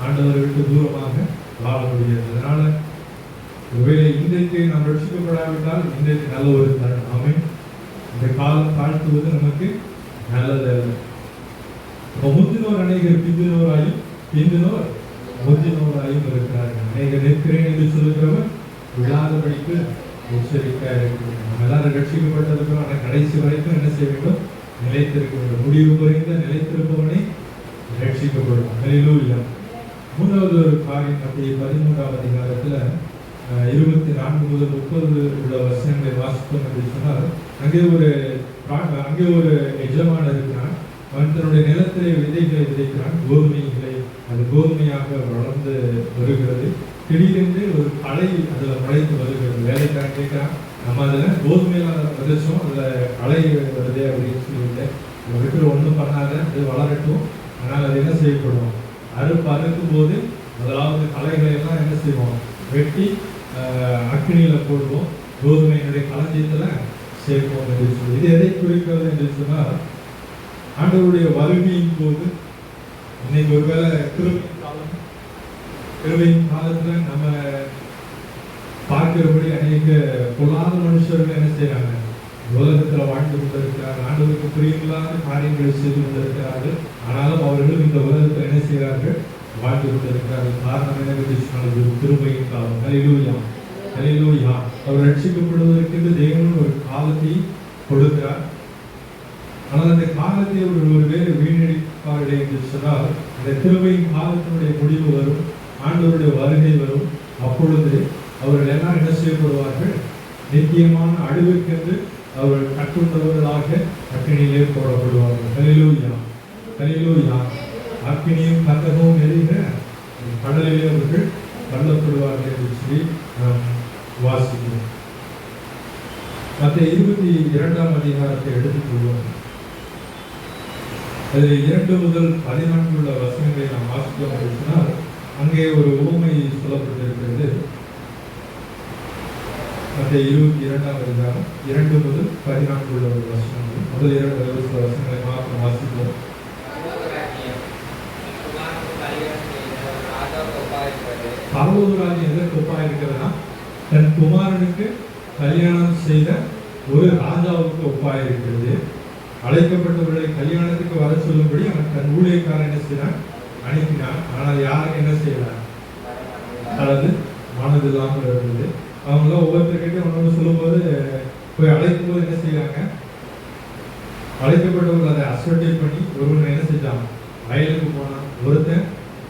ஆண்டவரை விட்டு தூரமாக வாழ முடியாது. அதனால ஒருவேளை இன்றைக்கு நாம் ரட்சிக்கப்படாவிட்டால் இன்றைக்கு நல்ல ஒரு தருணம். ஆமென். இந்த காலம் தாழ்த்துவது நமக்கு நல்லது அல்ல. இப்போ முந்தினோர் அநேகர் பிந்தினோராயும் பிந்தினோர் முந்தினோராயும் இருக்கிறார்கள். அநேகர் நிற்கிறேன் என்று சொல்லுகிறவர் விழாதபடிக்கு எச்சரிக்கையாக இருக்கிறோம். நம்ம எல்லாரும் ரட்சிக்கப்பட்டிருக்கிறோம். ஆனால் கடைசி வரைக்கும் என்ன செய்ய வேண்டும், நிலைத்திருக்க வேண்டும். முடிவு குறைந்த நிலைத்திருப்பவனை ரட்சிக்கப்படும். ஹல்லேலூயா. மூன்றாவது ஒரு காரியம் அப்படி 13ஆம் அதிகாரத்துல 24 முதல் 30 உள்ள வசனங்களை வாசித்தோம் என்று சொன்னால், அங்கே ஒரு எஜமான் இருக்கிறான். அவன் தன்னுடைய நிலத்திலே விதைகளை விதைக்கிறான். கோதுமை இல்லை, அது கோதுமையாக வளர்ந்து வருகிறது. திடீரென்று ஒரு களை அதில் முளைத்து வருகிறது. வேலைக்காரன் கேட்கிறான், நம்ம அதில் கோதுமையில விதைச்சோம், அதில் களை வருதே அப்படின்னு சொல்லிட்டு, விட்டு ஒன்றும் பண்ணாத, அது வளரட்டும், ஆனால் அது என்ன செய்யப்படும், அறுக்கும் போது முதலாவது களைகளை எல்லாம் என்ன செய்வோம், வெட்டி அக்னியில போடுவோம், கோதுமையினுடைய களஞ்சியத்துல சேர்ப்போம் என்று சொல்லி. இது எதை குறிக்கிறது என்று சொன்னால், ஆண்டவருடைய வருகையின் போது இன்னைக்கு ஒருவேளை கிருபையின் காலத்துல நம்ம பார்க்கிறபடி அநேக பொல்லாத மனுஷர்கள் என்ன செய்யறாங்க, உலகத்துல வாழ்ந்து கொண்டிருக்கிறார்கள். ஆண்டவருக்கு பிரியமில்லாத காரியங்களை செய்து கொண்டிருக்கிறார்கள். ஆனாலும் அவர்களும் இந்த உலகத்தில் என்ன செய்கிறார்கள், வாழ்ந்து கொண்டிருக்கிறார்கள். காரணம் என்னவென்று சொன்னால் கிருபையின் காலம். ஹல்லேலூயா, ஹல்லேலூயா. அவர் ரட்சிக்கப்படுவதற்கு தேவன் ஒரு காலத்தை கொடுக்கிறார். ஆனால் அந்த காலத்தை அவர் ஒரு வேறு வீணடிப்பார்கள் என்று சொன்னால், அந்த கிருபையின் காலத்தினுடைய முடிவு வரும், ஆண்டவருடைய வருகை வரும். அப்பொழுது அவர்கள் எல்லாம் என்ன செய்யப்படுவார்கள், நித்தியமான அழிவுக்கென்று அவர்கள் கட்டுண்டவர்களாக அக்கினியிலே போடப்படுவார்கள். ஹல்லேலூயா, ஹல்லேலூயா. அக்கினியும் கந்தகமும் எரிகிற கடலிலே அவர்கள் தள்ளப்படுவார்கள் என்று சொல்லி வாசிக்கிறோம். மத்திய 22ஆம் அதிகாரத்தை எடுத்துக்கொள்வோம். அதில் 2 முதல் 14 உள்ள வசனங்களை நாம் வாசித்தோம் என்று சொன்னால், அங்கே ஒரு உவமை சொல்லப்பட்டிருக்கிறது. மத்திய 22ஆம் அதிகாரம் 2 முதல் 14 உள்ள ஒரு வசனங்கள். முதல் 2 வசனங்களை மாத்திரம் வாசிப்போம். பரலோகராஜ்யம் எதற்கு ஒப்பாக இருக்கிறதுனா, தன் குமாரனுக்கு கல்யாணம் செய்த ஒரு ராஜாவுக்கு ஒப்பாக இருக்கிறது. அழைக்கப்பட்டவர்களை கல்யாணத்துக்கு வர சொல்லும்படி அவன் தன் ஊழியக்காரன் என்ன செய்யறான், அனுப்பினான். ஆனால் யாருக்கு என்ன செய்யறான், அல்லது மனது இல்லாமல் இருந்தது. அவங்களாம் ஒவ்வொருத்தர்கிட்ட ஒன்று சொல்லும்போது போய் அழைக்கும் போது என்ன செய்யறாங்க, அழைக்கப்பட்டவர்கள் அதை அசர்டேட் பண்ணி ஒருவன் என்ன செஞ்சான், வயலுக்கு போனான். ஒருத்தன்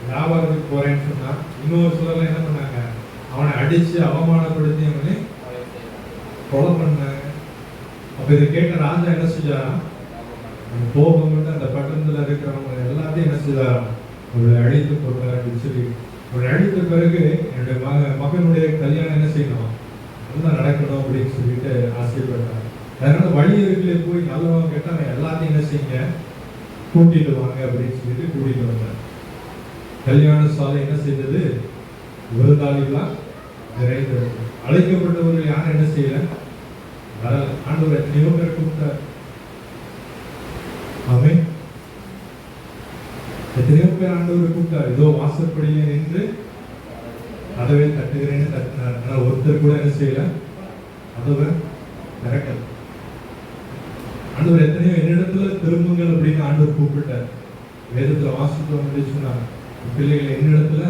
வியாபாரத்துக்கு போறேன்னு சொன்னான். இன்னொரு சிலர்லாம் என்ன பண்ணாங்க, அவனை அடிச்சு அவமானப்படுத்தி அவனை கொலை பண்ணாங்க. அப்ப இதை கேட்ட ராஜா என்ன செஞ்சாராம், கோபம் வந்து அந்த பட்டணத்துல இருக்கிறவங்க எல்லாத்தையும் என்ன செய்தாராம், அவளை அழித்து போட்டார் அப்படின்னு சொல்லி. அவளை அழித்த பிறகு என்னுடைய மகனுடைய கல்யாணம் என்ன செய்யணும், நல்லா நடக்கணும் அப்படின்னு சொல்லிட்டு ஆசைப்பட்டார். அதனால வழியருக்கிலே போய் நல்லவங்க கேட்டால் எல்லாத்தையும் என்ன செய்யுங்க, கூட்டிட்டு வாங்க அப்படின்னு சொல்லிட்டு கூட்டிட்டு வந்தார். கல்யாண சாலை என்ன செய்தது, விருந்தாளிகளா நிறைந்தது. அழைக்கப்பட்டவர்கள் யாரும் என்ன செய்யல, வரல. ஆண்டவர் எத்தனையோ பேர் கூப்பிட்டார். ஆமென். எத்தனையோ பேர் ஆண்டவர் கூப்பிட்டார். இதோ வாசற்படியிலே நின்று கதவை தட்டுகிறேன்னு தட்டினார். ஆனால் ஒருத்தர் கூட என்ன செய்யல, கதவை திறக்கல. ஆண்டவர் எத்தனையோ என்னிடத்துல திரும்புங்கள் அப்படின்னு ஆண்டவர் கூப்பிட்டார். வேதத்துல வாசித்தோம் அப்படின்னு சொன்னார், பிள்ளைகளை என்னிடத்துல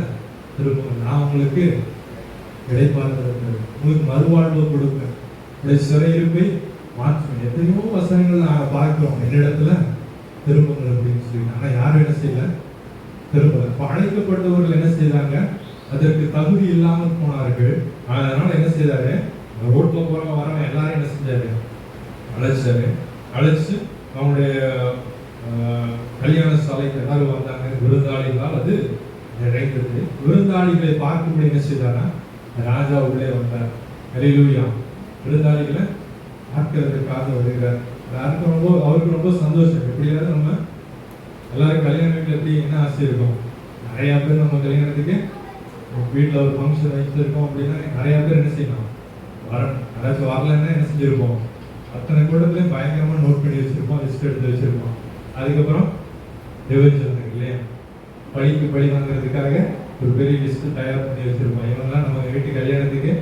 திரும்புங்கள், நான் உங்களுக்கு இடைப்பார்த்து உங்களுக்கு மறுவாழ்வு கொடுப்பேன், சிறையிருப்பை மாற்றுவேன். எத்தனையோ வசனங்கள் நாங்கள் பார்க்கிறோம், என்னிடத்துல திரும்புங்கள் அப்படின்னு சொல்லி. ஆனால் யாரும் என்ன செய்யல, திரும்பல. அழைக்கப்பட்டவர்கள் என்ன செய்யறாங்க, அதற்கு தகுதி இல்லாமல் போனார்கள். அதனால என்ன செய்தாரு, ரோட்ல போறவங்க வரவங்க எல்லாரும் என்ன செஞ்சாரு, அழைச்சாரு. அழைச்சு அவனுடைய கல்யாண சாலைக்கு எல்லாரும் வந்தாங்க. விருந்தாளிகளால் அது நிறைந்தது. விருந்தாளிகளை பார்க்கும்போது என்ன செய்தாரா, ராஜா உள்ளே வந்தார். ஹல்லேலூயா. விருந்தாளிகளை பார்க்கிறதுக்காக வருகிறார். அவருக்கு ரொம்ப சந்தோஷம். எப்படியாவது நம்ம எல்லாரும் கல்யாண வீட்டில் எப்படி என்ன ஆசை இருக்கும், நிறைய பேர் நம்ம கல்யாணத்துக்கு வீட்டில் ஒரு ஃபங்க்ஷன் வச்சிருக்கோம் அப்படின்னா நிறைய பேர் என்ன செய்யணும், வரணும். அதாச்சும் வரலன்னா என்ன செஞ்சிருப்போம், அத்தனை கூட்டத்திலையும் பயங்கரமாக நோட் பண்ணி வச்சிருப்போம், லிஸ்ட் எடுத்து வச்சிருப்போம். அதுக்கப்புறம் ரிவெஞ்ச் வந்துருக்கு இல்லையா, பழிக்கு பழி வாங்குறதுக்காக ஒரு பெரிய லிஸ்ட் தயார் பண்ணி வச்சிருப்போம். இவங்கெல்லாம் நம்ம வீட்டு கல்யாணத்துக்கு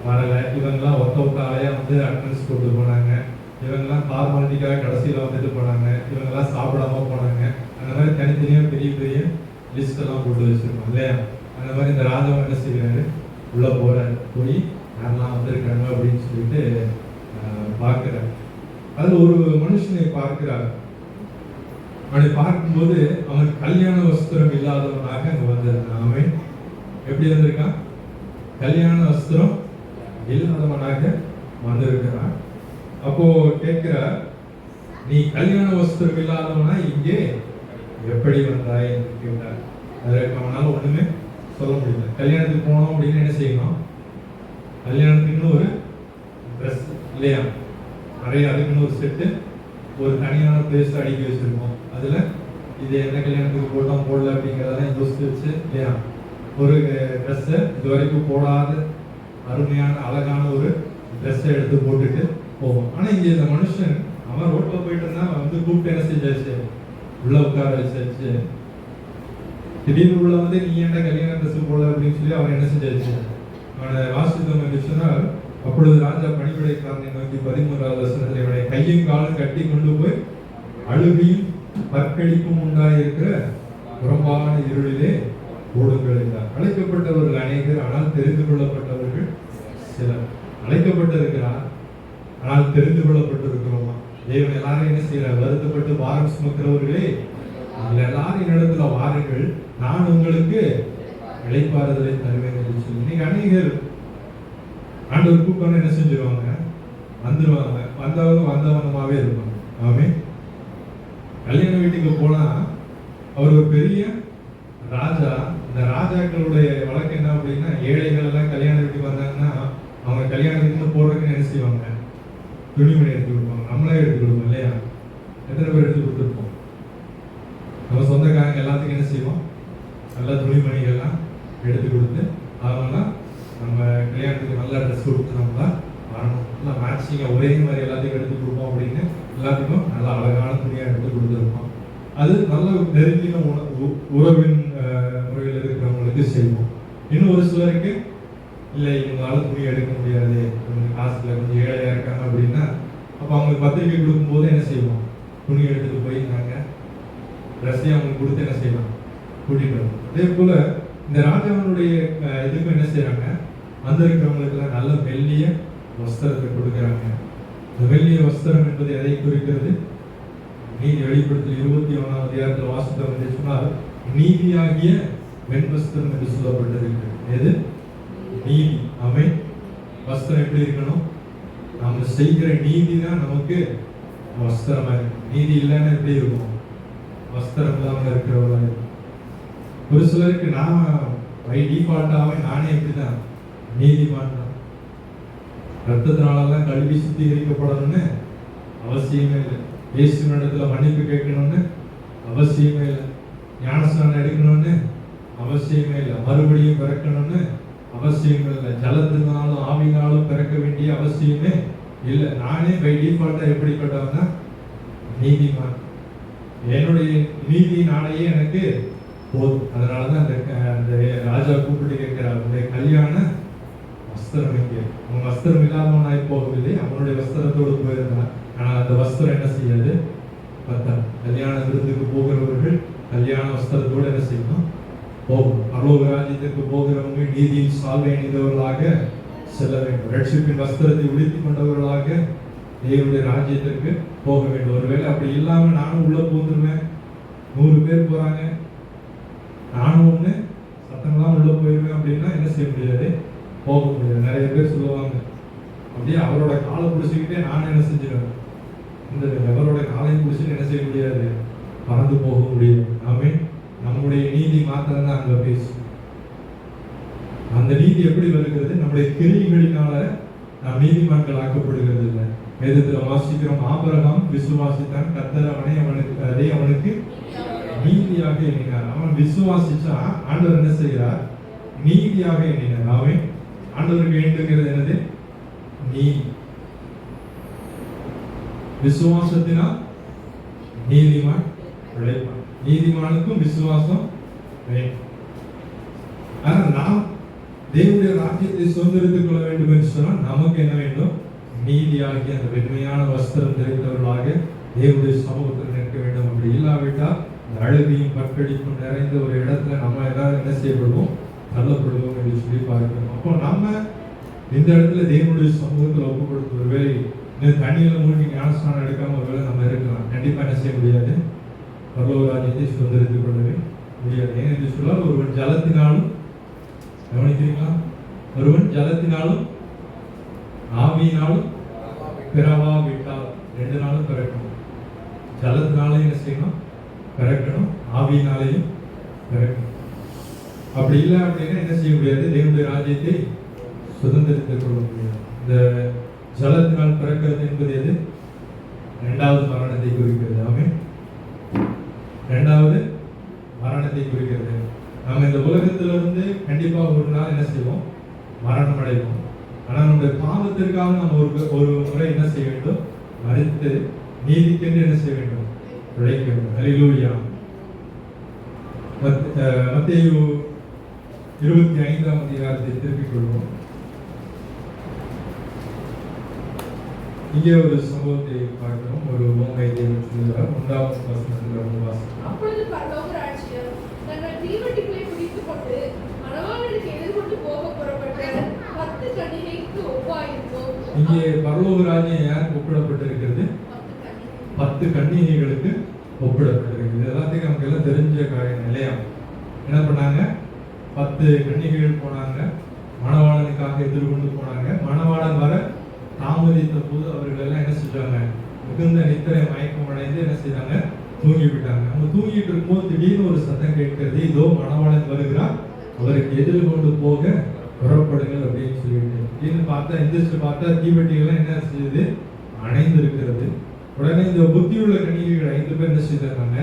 வரல, இவங்கெல்லாம் ஒத்த ஆளையா வந்து அட்டன்ஸ் போட்டு போனாங்க, இவங்கெல்லாம் ஃபார்மாலிட்டிக்காக கடைசியில் வந்துட்டு போனாங்க, இவங்கெல்லாம் சாப்பிடாம போனாங்க. அந்த மாதிரி தனித்தனியாக பெரிய பெரிய லிஸ்ட் எல்லாம் போட்டு வச்சிருக்கோம் இல்லையா. அந்த மாதிரி இந்த ராஜாவை என்ன செய்கிறாரு, உள்ள போறாரு. போய் யாரெல்லாம் வந்திருக்காங்க அப்படின்னு சொல்லிட்டு பார்க்கிறார். அதில் ஒரு மனுஷனை பார்க்கிறார். அவனை பார்க்கும்போது அவன் கல்யாண வஸ்திரம் இல்லாதவனாக அங்கே வந்திருக்கான். அவன் எப்படி வந்திருக்கான், கல்யாண வஸ்திரம் இல்லாதவனாக வந்திருக்கிறான். அப்போ கேட்கிறார், நீ கல்யாண வஸ்திரம் இல்லாதவனா இங்கே எப்படி வந்தாய் என்று கேட்டார். அதற்கு அவனால ஒண்ணுமே சொல்ல முடியல. கல்யாணத்துக்கு போனோம் அப்படின்னு என்ன செய்யணும், கல்யாணத்துக்குன்னு ஒரு ட்ரெஸ் இல்லையா, நிறைய அதுக்குன்னு ஒரு செட்டு, ஒரு தனியான பிளேஸ் அடுக்கி வச்சிருக்கோம். அதுல இது என்ன கல்யாணத்துக்கு போட்டோம் போடல அப்படிங்கிறதெல்லாம் யோசிச்சு வச்சு இல்லையா, ஒரு ட்ரெஸ்ஸை இது வரைக்கும் போடாத அருமையான அழகான ஒரு ட்ரெஸ்ஸை எடுத்து போட்டுட்டு போவோம். ஆனா இங்க இந்த மனுஷன் அவன் ரோட்ல போயிட்டு இருந்தா வந்து கூப்பிட்டு என்ன செஞ்சாச்சு, உள்ள உட்கார வச்சாச்சு. திடீர்னு உள்ள வந்து நீ என்ன கல்யாண ட்ரெஸ் போடல அப்படின்னு சொல்லி அவன் என்ன செஞ்சாச்சு, அவனை வாசித்தவன் என்று சொன்னால், அப்பொழுது ராஜா பணிவிடைக்காரனை நோக்கி 13வது வசனத்தில் இவனை கையும் காலும் கட்டி கொண்டு போய் அழுகையும் பற்களிப்பும் உண்டாயிருக்கிற புறம்பான இருளிலே போடுங்கள் என்றார். அழைக்கப்பட்டவர்கள் அநேகர், ஆனால் தெரிந்து கொள்ளப்பட்டவர்கள் சிலர். அழைக்கப்பட்டிருக்கிறார், ஆனால் தெரிந்து கொள்ளப்பட்டிருக்கிறோமா? தேவன் எல்லாரும் என்ன செய்யறார், வருத்தப்பட்டு பாரம் சுமக்கிறவர்களே எல்லாரும் என்னிடத்துல வாருங்கள், நான் உங்களுக்கு இளைப்பாறுதலை தருவேன் என்று சொல்லி. இன்னைக்கு அநேகர் ஆண்டவர் கூப்பிட்டோன்னு என்ன செஞ்சிருவாங்க, வந்துருவாங்க. வந்தவங்க வந்தவனமாவே இருப்பாங்க. ஆமென். கல்யாண வீட்டுக்கு போனா அவர் ஒரு பெரிய ராஜா. இந்த ராஜாக்களுடைய வழக்கு என்ன அப்படின்னா, ஏழைகள் எல்லாம் கல்யாண வீட்டுக்கு வந்தாங்கன்னா அவங்க கல்யாணத்துக்கு போடுறதுக்கு என்ன செய்வாங்க, துணிமணி எடுத்து கொடுப்பாங்க. நம்மளே எடுத்து கொடுப்போம் இல்லையா, எத்தனை பேர் எடுத்து கொடுத்துருப்போம். நம்ம சொந்தக்காரங்க எல்லாத்துக்கும் என்ன செய்வோம், நல்ல துணிமணிகள்லாம் எடுத்து கொடுத்து அவங்கெல்லாம் நம்ம கல்யாணத்துக்கு நல்ல ட்ரெஸ் கொடுத்து நம்ம வரணும், நல்லா மேட்சிங்காக ஒரே மாதிரி எல்லாத்துக்கும் எடுத்து கொடுப்போம் அப்படின்னு எல்லாத்துக்கும் நல்ல அழகான துணியாக எடுத்து கொடுத்துருப்போம். அது நல்ல நெருங்கின உறவின் முறையில் இருக்கிறவங்களுக்கு செய்வோம். இன்னும் ஒரு சிலருக்கு இல்லை, இவங்களால துணி எடுக்க முடியாது, கொஞ்சம் காசுல கொஞ்சம் ஏழையாக இருக்காங்க அப்படின்னா, அப்போ அவங்களுக்கு பத்திரிக்கை கொடுக்கும்போது என்ன செய்வோம், துணி எடுத்துகிட்டு போய் நாங்கள் ட்ரெஸ்ஸையும் அவங்களுக்கு கொடுத்து என்ன செய்யலாம், கூட்டிகிட்டு வரணும். அதே போல் இந்த ராஜாவினுடைய இதுக்கும் என்ன செய்கிறாங்க, வந்திருக்கிறவங்களுக்கெல்லாம் நல்ல மெல்லிய வஸ்திரத்தை கொடுக்குறாங்க. இந்த மெல்லிய வஸ்திரம் என்பது எதை குறிக்கிறது, நீதி வெளிப்படுத்தல் 21ஆம் அதிகாரத்தில் வாசித்தோம் என்று சொன்னால், நீதியாகிய வெண்வஸ்திரம் என்று சொல்லப்பட்டிருக்கு. எது நீதி. ஆமென். வஸ்திரம் எப்படி இருக்கணும், நம்ம செய்கிற நீதி தான் நமக்கு வஸ்திரமா இருக்கும். நீதி இல்லைன்னா எப்படி இருக்கும், வஸ்திரம் இல்லாமல் இருக்கிறவங்க. ஒரு சிலருக்கு நான் பை டிஃபால்ட்டாகவே நானே எப்படிதான் நீதிமான் தான், ரத்தத்தினாலெல்லாம் கழுவி சுத்திகரிக்கப்படணும்னு அவசியமே இல்லை, இயேசுவினிடத்துல மன்னிப்பு கேட்கணும்னு அவசியமே இல்லை, ஞானஸ்நானம் எடுக்கணும்னு அவசியமே இல்லை, மறுபடியும் பிறக்கணும்னு அவசியமே இல்லை, ஜலத்தினாலும் ஆவினாலும் பிறக்க வேண்டிய அவசியமே இல்லை. நானே பை டிஃபால்ட்டா எப்படிப்பட்டவன்னா நீதிமான். என்னுடைய நீதினாலேயே எனக்கு போதும். அதனாலதான் அந்த ராஜா கூப்பிட்டு கேட்கிறார், உடைய கல்யாண வஸ்திரம் எங்கே? அவன் வஸ்திரம் இல்லாதவனாய் போகவில்லை, அவனுடைய வஸ்திரத்தோடு போயிருந்தான். ஆனால் அந்த வஸ்திரம் என்ன செய்யாது, பத்தாது. கல்யாண விருந்துக்கு போகிறவர்கள் கல்யாண வஸ்திரத்தோடு என்ன செய்யணும், போகும். பரலோக ராஜ்யத்திற்கு போகிறவங்க நீதியின் சால்வை அணிந்தவர்களாக செல்ல வேண்டும். ரட்சிப்பின் வஸ்திரத்தை உடுத்திக் கொண்டவர்களாக தேவனுடைய ராஜ்யத்திற்கு போக வேண்டும். ஒருவேளை அப்படி இல்லாம நானும் உள்ள போந்துருவேன், 100 பேர் போறாங்க, நானும் ஒண்ணு மற்றவங்களாம் உள்ள போயிருவேன் அப்படின்னா என்ன செய்ய முடியாது, போக முடியாது. நிறைய பேர் சொல்லுவாங்க, அப்படியே அவரோட காலை பிடிச்சிக்கிட்டே நான் என்ன செஞ்சிருவேன், இந்த எவரோட காலையும் பிடிச்சிட்டு என்ன செய்ய முடியாது, பறந்து போக முடியும். ஆமே. நம்முடைய நீதி மாத்திரம் தான் அங்க பேசும். அந்த நீதி எப்படி வருகிறது, நம்முடைய கிரியைகளினால நாம் நீதிமான்கள் ஆக்கப்படுகிறது இல்லை. வேதத்துல வாசிக்கிறோம், ஆபிரகாம் விசுவாசித்தான், கர்த்தர் அவனுக்கு நீதியாக எண்ணினார். அவன் விசுவாசிச்சா ஆண்டவர் என்ன செய்கிறார், நீதியாக எண்ணினார். அவன் ஆண்டவருக்கு வேண்டுங்கிறது என்னது, நீதி. விசுவாசத்தினால் நீதிமான் பிழைப்பான். நீதிமானுக்கும் விசுவாசம் வேண்டும். ஆனா நாம் தேவனுடைய ராஜ்யத்தை சுதந்திரித்துக் கொள்ள வேண்டும் என்று சொன்னால் நமக்கு என்ன வேண்டும், நீதியாகிய அந்த வெண்மையான வஸ்திரம் தெரிந்தவர்களாக தேவனுடைய சமூகத்தில் நிற்க வேண்டும். அப்படி இல்லாவிட்டால் இந்த அழகையும் பற்கடிப்பும் நிறைந்த ஒரு இடத்துல நம்ம ஏதாவது என்ன செய்யப்படுவோம், தள்ளப்படுவோம் என்று சொல்லி பார்க்கிறோம். அப்போ நம்ம இந்த இடத்துல தேவனுடைய சமூகத்தில் ஒப்பு கொடுத்த ஒருவேளை இந்த தண்ணியில மூழ்கி ஞானஸ்நானம் எடுக்காம ஒருவேளை நம்ம இருக்கலாம். கண்டிப்பா என்ன செய்ய முடியாது, பரலோக ராஜ்யத்தை சுதந்திரித்துக் கொள்ளவே முடியாது. ஏன் என்று சொன்னால் ஒருவன் ஜலத்தினாலும், கவனிக்கிறீங்களா, ஒருவன் ஜலத்தினாலும் ஆவியினாலும் பிறவாவிட்டால், 2 நாளும் பிறக்கணும். ஜலத்தினாலையும் என்ன செய்யணும், பிறக்கணும், ஆவியினாலையும் பிறக்கணும். அப்படி இல்லை அப்படின்னா என்ன செய்ய முடியாது, தேவனுடைய ராஜ்யத்தை சுதந்திரித்துக் கொள்ள முடியாது. இந்த ஜலத்தினால் பிறக்கிறது என்பது எது, 2வது மரணத்தை குறிக்கிறது. ஆமென். 2வது மரணத்தை குறிக்கிறது. நம்ம இந்த உலகத்திலிருந்து கண்டிப்பா ஒரு நாள் என்ன செய்வோம், மரணம் அடைவோம். ஆனா நம்முடைய பாவத்திற்காக நம்ம ஒரு முறை என்ன செய்ய வேண்டும், மரித்து நீதிக்கென்று என்ன செய்ய வேண்டும், உழைக்க வேண்டும். ஹல்லேலூயா. மத்தேயு 25ஆம் அதிகாரத்தை திருப்பிக் கொள்வோம். இங்கே ஒரு சம்பவத்தை பார்க்கிறோம். ஒரு உவமை தேவன் சொல்கிறார். 1வது வசனத்தில் வாசிக்கிறோம். அப்பொழுது பரலோக ராஜ்யம் தங்கள் தீவட்டிகளை பிடித்துக் கொண்டு மணவாளனுக்கு எதிர்கொண்டு போக புறப்பட்ட 10 கன்னிகைக்கு ஒப்பாயிருக்கும். இங்கே பரலோக ராஜ்யம் யாருக்கு ஒப்பிடப்பட்டிருக்கிறது, 10 கன்னிகைகளுக்கு ஒப்பிடப்பட்டிருக்கிறது. எல்லாத்தையும் நமக்கு எல்லாம் தெரிஞ்ச காரியம் இல்லையா. என்ன பண்ணாங்க, 10 கன்னிகைகள் போனாங்க, மணவாளனுக்காக எதிர்கொண்டு போனாங்க. மணவாளன் வர தாமதித்த போது அவர்கள் எல்லாம் என்ன செஞ்சாங்க, மிகுந்த நித்திரை மயக்கம் அடைந்து என்ன செய்தாங்க, தூங்கி விட்டாங்க. அவங்க தூங்கிட்டு இருக்கும்போது திடீர்னு ஒரு சத்தம் கேட்கிறது, இதோ மணவாளன் வருகிறார், அவருக்கு எதிர்கொண்டு போக புறப்படுங்கள் அப்படின்னு சொல்லிட்டு. திடீர்னு பார்த்தா, எந்திரிச்சு பார்த்தா தீவட்டிகள்லாம் என்ன செய்யுது, அணைந்து இருக்கிறது. உடனே இந்த புத்தியுள்ள கன்னிகைகள் 5 பேர் என்ன செய்தாங்க,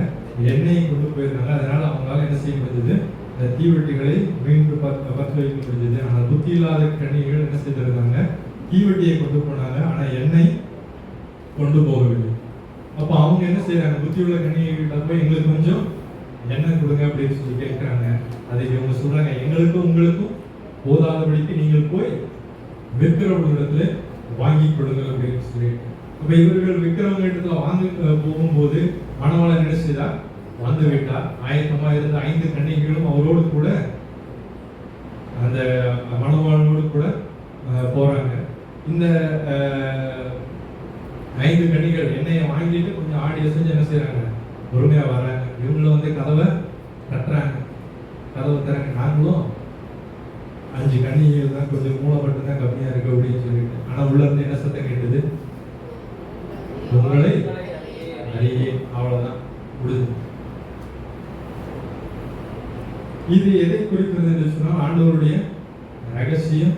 எண்ணெயை கொண்டு போயிருந்தாங்க. அதனால அவங்களால என்ன செய்ய முடிஞ்சது, இந்த தீவட்டிகளை மீண்டும் பற்ற வைக்க முடிஞ்சது. ஆனால் புத்தி இல்லாத கன்னிகைகள் என்ன செய்திருந்தாங்க, தீவட்டியை கொண்டு போனாங்க, ஆனா எண்ணெய் கொண்டு போகவில்லை. அப்ப அவங்க என்ன செய்யறாங்க, புத்தியுள்ள கன்னிகைகிட்ட போய் எங்களுக்கு கொஞ்சம் எண்ணெய் கொடுங்க அப்படின்னு சொல்லி கேட்கிறாங்க. அதுக்கு இவங்க சொல்றாங்க, எங்களுக்கும் உங்களுக்கும் போதாதபடிக்கு நீங்கள் போய் விற்கிறவர்களிடத்துல வாங்கி கொடுங்கள் அப்படின்னு சொல்லிட்டு. அப்ப இவர்கள் விற்கிறவங்க இடத்துல வாங்கி போகும்போது மணவாளன் என்ன செய்தார், வந்து விட்டார். ஆயத்தமா இருந்த 5 கன்னிகைகளும் அவரோடு கூட அந்த மணவாளனோடு கூட போறாங்க. இந்த 5 கன்னிகள் எண்ணெயை வாங்கிட்டு கொஞ்சம் ஆடி அசைஞ்சு என்ன செய்யறாங்க, பொறுமையா வர்றாங்க. இவங்களும் வந்து கதவை தட்டுறாங்க, கதவை தராங்க. நாங்களும் 5 கன்னிகள் தான், கொஞ்சம் மூலப்பட்டு தான் கம்மியா இருக்கு அப்படின்னு சொல்லிட்டு. ஆனா உள்ள இருந்து என்ன சத்தம் கேட்டது, உங்களை அறியே. அவ்வளவுதான், முடிஞ்சு. இது எதை குறிக்கிறது என்று சொன்னால் ஆண்டவருடைய ரகசியம்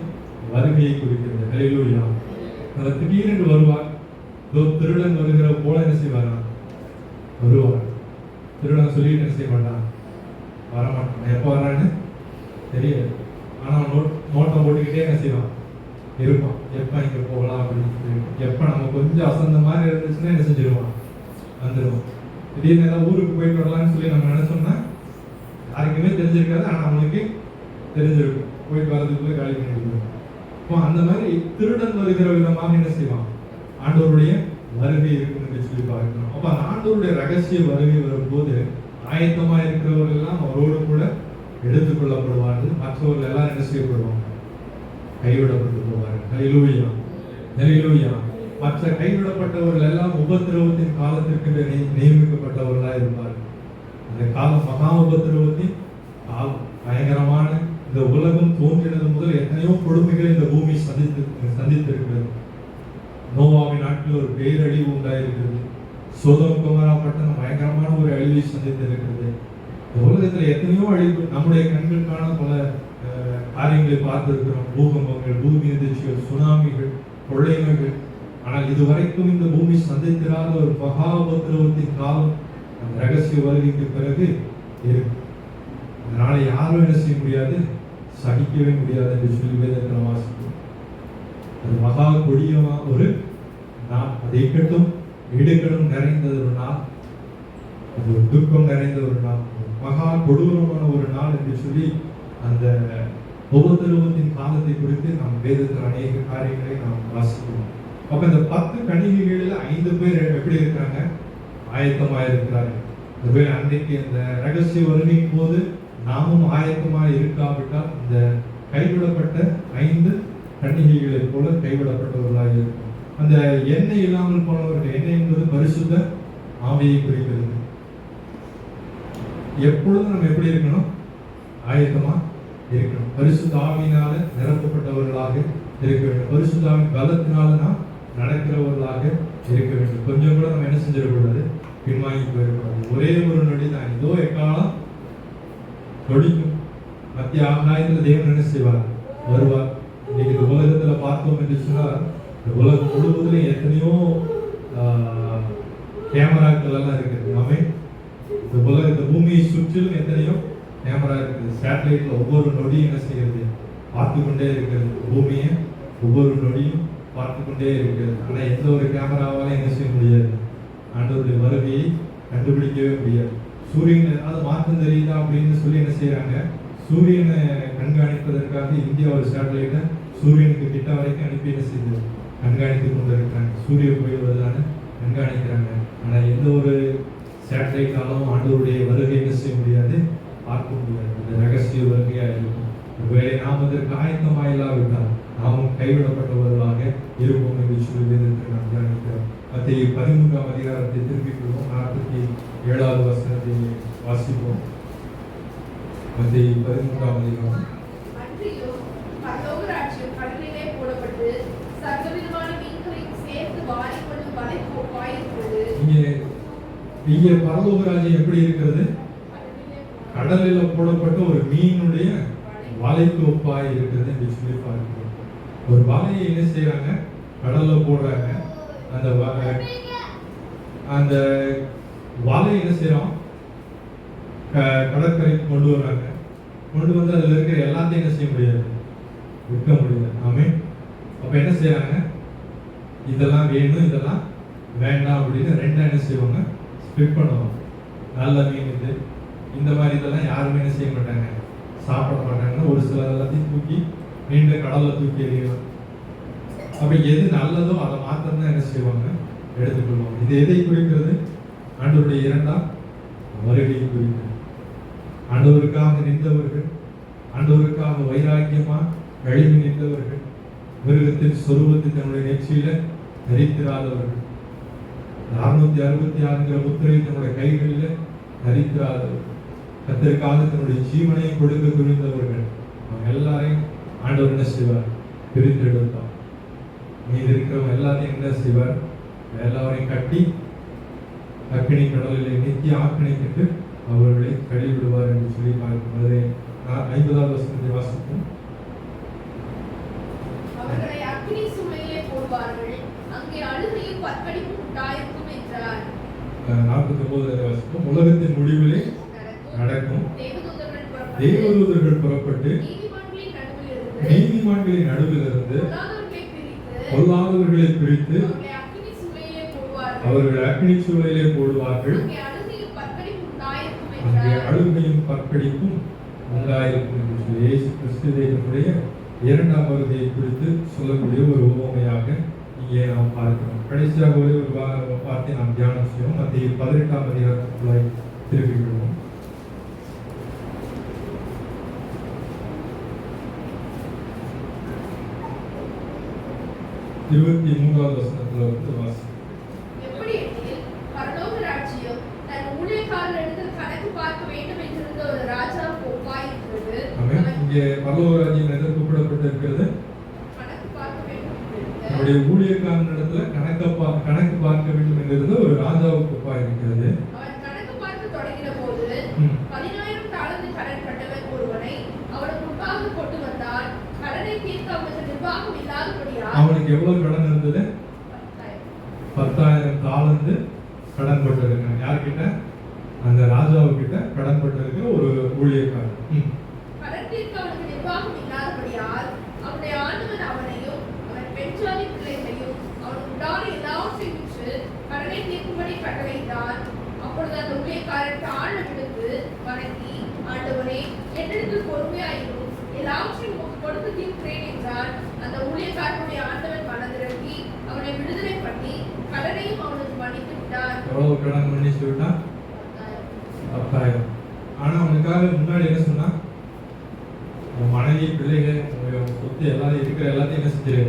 வருகையை குறிக்கிறது. ஹல்லேலூயா. அவர் திடீரென்று வருவார். திருடன் வருகிற போல என்ன செய்வாரா, வருவார். திருடன் சொல்லிட்டு என்ன செய்ய மாட்டான், வரமாட்டான். எப்போ வர்றான்னு தெரியாது. ஆனா நோட்டம் போட்டுக்கிட்டே என்ன செய்வான், இருப்பான். எப்ப இங்க போகலாம் அப்படின்னு சொல்லி, எப்ப நம்ம கொஞ்சம் அசந்த மாதிரி இருந்துச்சுன்னா என்ன செஞ்சிருவான், வந்துடுவான். திடீர்னு ஏதாவது ஊருக்கு போயிட்டு வரலாம்னு சொல்லி நம்ம நினைச்சோம்னா யாருக்குமே தெரிஞ்சிருக்காது, ஆனா அவனுக்கு தெரிஞ்சிருக்கும். போயிட்டு வரதுக்குள்ள காலி பண்ணிடுவோம். இப்போ அந்த மாதிரி திருடன் வருகிற விதமாக என்ன செய்வான், ஆண்டவருடைய வருகை இருக்கும் என்று சொல்லி பார்க்கணும். அப்ப அந்த ஆண்டவருடைய ரகசிய வருகை வரும்போது ஆயத்தமா இருக்கிறவர்கள் எல்லாம் அவரோடு கூட எடுத்துக் கொள்ளப்படுவார்கள். மற்றவர்கள் எல்லாம் என்ன செய்யப்படுவாங்க, கைவிடப்பட்டு போவார்கள். ஹல்லேலூயா, ஹல்லேலூயா. மற்ற கைவிடப்பட்டவர்கள் எல்லாம் உபத்திரவத்தின் காலத்திற்கு நியமிக்கப்பட்டவர்களாக இருப்பார்கள். அந்த காலம் மகா உபத்திரவத்தின் காலம். பயங்கரமான இந்த உலகம் தோன்றினது முதல் எத்தனையோ கொடுமைகள் இந்த பூமி சந்தித்திருக்கிறது. நோவாவின் நாட்டில் ஒரு பேரழிவு உண்டாயிருக்கிறது. சோதோம் கொமோரா பட்டணம் பயங்கரமான ஒரு அழிவை சந்தித்திருக்கிறது. இந்த உலகத்துல எத்தனையோ அழிவு நம்முடைய கண்களுக்கான பல காரியங்களை பார்த்திருக்கிறோம். பூகம்பங்கள், பூமி அதிர்ச்சிகள், சுனாமிகள், கொள்ளை நோய்கள். ஆனால் இதுவரைக்கும் இந்த பூமி சந்தித்திராத ஒரு மகா உபத்திரவத்தின் காலம் அந்த ரகசிய வருகைக்கு பிறகு இருக்கு. அதனால யாரும் என்ன செய்ய முடியாது, சகிக்கவே முடியாது என்று சொல்லி வேதத்தில் வாசிக்கிறோம். அது மகா கொடியமா ஒரு நாள், அதை இக்கட்டும் இடுக்கணும் நிறைந்த ஒரு நாள், அது ஒரு துக்கம் நிறைந்த ஒரு நாள், மகா கொடூரமான ஒரு நாள் என்று சொல்லி அந்த உபத்திரவத்தின் காலத்தை குறித்து நாம் வேதத்தில் அநேக காரியங்களை நாம் வாசிக்கிறோம். அப்ப இந்த 10 கன்னிகைகளில் 5 பேர் எப்படி இருக்காங்க, ஆயத்தமாக இருக்கிறார்கள். அன்றைக்கு அந்த ரகசிய வருகையின் போது நாமும் ஆயத்தமாக இருக்காவிட்டால் இந்த கைவிடப்பட்ட 5 கன்னிகைகளை போல கைவிடப்பட்டவர்களாக இருக்கும். அந்த எண்ணெய் இல்லாமல் போனவர்கள், எண்ணெய் என்பது பரிசுத்த ஆவியை குறிக்கிறது. எப்பொழுதும் நம்ம எப்படி இருக்கணும், ஆயத்தமா இருக்கணும். பரிசுத்த ஆவியினால நிரப்பப்பட்டவர்களாக இருக்க வேண்டும். பரிசுத்த ஆவியின் பலத்தினால நாம் நடக்கிறவர்களாக இருக்க வேண்டும். கொஞ்சம் கூட நம்ம என்ன செஞ்சிடக்கூடாது, பின்வாங்கி போயிடக்கூடாது. ஒரே ஒரு நொடி தான், இதோ எக்காலம் நொடிக்கும். மத்திய ஆகாயத்தில் தேவன் என்ன செய்வார், வருவார். இன்னைக்கு இந்த உலகத்துல பார்த்தோம் என்று சொன்னால், இந்த உலகம் முழுவதிலும் எத்தனையோ கேமராக்கள் எல்லாம் இருக்குது. ஆமே, இந்த பூமியை சுற்றிலும் எத்தனையோ கேமரா இருக்குது. சேட்டலைட்ல ஒவ்வொரு நொடியும் என்ன செய்கிறது, பார்த்து கொண்டே இருக்கிறது. பூமியை ஒவ்வொரு நொடியும் பார்த்து கொண்டே இருக்கிறது. ஆனா எந்த ஒரு கேமராவாலும் என்ன செய்ய முடியாது, ஆண்டவருடைய வருகையை கண்டுபிடிக்கவே முடியாது. சூரியன் அது மாற்றம் தெரியுதா அப்படின்னு சொல்லி என்ன செய்யறாங்க, சூரியனை கண்காணிப்பதற்காக இந்தியா ஒரு சேட்டலைட்டை சூரியனுக்கு கிட்ட வரைக்கும் அனுப்பி என்ன செய்யுது, கண்காணித்து கொண்டு இருக்கிறாங்க. சூரிய கோயில் வருதான்னு கண்காணிக்கிறாங்க. ஆனா எந்த ஒரு சேட்டலைட்டாலும் ஆண்டவருடைய வருகை என்ன செய்ய முடியாது, பார்க்க முடியாது. இந்த ரகசிய வருகையா இருக்கும். ஒருவேளை நாம் அதற்கு ஆயத்தமாக இல்லாவிட்டால் நாமும் கைவிடப்பட்டவர்களாக இருப்போம் என்று சொல்லி வேதத்தை நாம் தியானிக்கிறோம். மத்திய 13ஆம் அதிகாரத்தை திருப்பிக் கொள்வோம். 47வது வசனத்தை வாசிப்போம். மத்திய 13ஆம் அதிகாரம். அன்றியும் பரலோக ராஜ்யம் கடலிலே போடப்பட்டு சகலவிதமான மீன்களையும் சேர்த்து வாரிக்கொள்ளும் வலைக்கு ஒப்பாயிருக்கிறது. இங்கே பரலோக ராஜ்யம் எப்படி இருக்கிறது, கடலில் போடப்பட்ட ஒரு மீனுடைய வலைக்கு ஒப்பாய் இருக்கிறது என்று சொல்லி பார்க்கிறோம். ஒரு வலையை என்ன செய்யறாங்க, கடல்ல போடுறாங்க. அந்த வலை என்ன செய்யறோம், கடற்கரைக்கு கொண்டு வர்றாங்க. கொண்டு வந்து அதுல இருக்கிற எல்லாத்தையும் என்ன செய்ய முடியாது, விற்க முடியாது. ஆமே, அப்ப என்ன செய்யறாங்க, இதெல்லாம் வேணும் இதெல்லாம் வேண்டாம் அப்படின்னு ரெண்டா என்ன செய்வாங்க, ஸ்பிளிட் பண்ணுவாங்க. நல்ல மீன் இது, இந்த மாதிரி இதெல்லாம் யாருமே என்ன செய்ய மாட்டாங்க, சாப்பிட மாட்டாங்க. ஒரு சில எல்லாத்தையும் தூக்கி நீண்ட கடல்ல தூக்கி எறியலாம். அப்ப எது நல்லதோ அதை மாத்திரம் தான் என்ன செய்வாங்க, எடுத்துக்கொள்வாங்க. இது எதை குறிக்கிறது, ஆண்டவருடைய 2ஆம் வருகையை குறிக்கிறது. ஆண்டவருக்காக நின்றவர்கள், ஆண்டவருக்காக வைராக்கியமா எழுதி நின்றவர்கள், மிருகத்தின் சொரூபத்தை தன்னுடைய நெற்றியில தரித்திராதவர்கள், 466 முத்திரை தன்னுடைய கைகளில தரித்திராதவர்கள், கர்த்தருக்காக தன்னுடைய ஜீவனையை கொடுக்க துணிந்தவர்கள், அவங்க எல்லாரையும் ஆண்டவர் என்ன செய்வார், பிரித்தெடுத்தார். மீது இருக்கிறவங்க எல்லாத்தையும் என்ன செய்வார், எல்லாரையும் கட்டி அக்கினி கடலில் நித்திய ஆக்கினைக்கிட்டு அவர்களை கழிவிடுவார் என்று சொல்லி பார்க்கும். 50வது வசனத்தை வாசிப்போம். அவர்களை அக்கினி சூளையிலே போடுவார்கள், அங்கே அழுகையும் பற்கடிப்பும் உண்டாயிருக்கும் என்றார். 49வது வாசிப்போம். உலகத்தின் முடிவிலே நடக்கும், தேவதூதர்கள் புறப்பட்டு நீதிமான்களின் நடுவிலிருந்து பொல்லாதவர்களை பிரித்து அவர்கள் அக்கினி சூளையிலே போடுவார்கள், அங்கே அழுகையும் பற்கடிப்பும் உண்டாயிருக்கும் என்று சொல்லி இயேசு கிறிஸ்துவினுடைய 2ஆம் வருகையை குறித்து சொல்லக்கூடிய ஒரு உவமையாக இங்கே நாம் பார்க்கிறோம். கடைசியாக ஒரே ஒரு வார்த்தை நாம் தியானம் செய்வோம். மத்திய 18ஆம் அதிகாரத்துக்குள்ளாய் திருப்பிவிடுவோம். 23வது வசனத்துல வந்து வாசி. எப்படி எனில் பரலோக ராஜ்யம் தன் ஊழியக்காரரிடத்தில் கணக்கு பார்க்க வேண்டும் என்றிருந்த ஒரு ராஜாவுக்கு ஒப்பாயிருக்கிறது. இங்கே பரலோக ராஜ்யம் எதை கூப்பிடப்பட்டிருக்கிறது? கணக்கு பார்க்க வேண்டும் என்று நம்முடைய ஊழியக்காரன் இடத்துல கணக்கு பார்க்க வேண்டும் என்கிறது ஒரு ராஜாவுக்கு ஒப்பா இருக்கிறது. அவன் கணக்கு பார்க்க தொடங்கின போது 10,000 தாலந்து கடன் பட்டவன் ஒருவனை அவனுக்கு முன்பாக கொண்டு வந்தான். கடனை தீர்க்க அவனுக்கு நிர்வாகம் இல்லாதபடியால் அவனுக்கு எவ்வளவு கடன் இருந்தது? 10,000 தாலந்து கடன் பட்டிருக்கான். யார்கிட்ட? அந்த ராஜாவுக்கிட்ட கடன் பட்டிருக்கிற ஒரு ஊழியக்காரன். கடன் தீர்க்க அவனுக்கு நிர்வாகம் இல்லாதபடியால் அவனுடைய ஆண்டவன் அவனையும் அவன் பெண்சாலி பிள்ளைகளையும் அவனுக்கு உண்டான எல்லாவற்றையும் விற்று கடனை தீர்க்கும்படி கட்டளையிட்டான். அப்பொழுது அந்த ஊழியக்காரன் தாழ விழுந்து வணங்கி, ஆண்டவனே, என்னிடத்தில் பொறுமையாயிரும், எல்லாவற்றையும் உமக்கு கொடுத்து தீர்க்கிறேன் என்றான். அந்த ஊழியக்காரனுடைய ஆண்டவன் மனதிறங்கி அவனை விடுதலை பண்ணி கடனையும் அவனுக்கு மன்னித்து விட்டான். எவ்வளவு கடன் மன்னிச்சு விட்டான்? 10,000. ஆனா அவனுக்காக முன்னாடி என்ன சொன்னா? உன் மனைவி, பிள்ளைகள், உன் சொத்து எல்லாரும் இருக்கிற எல்லாத்தையும் என்ன செஞ்சிரு,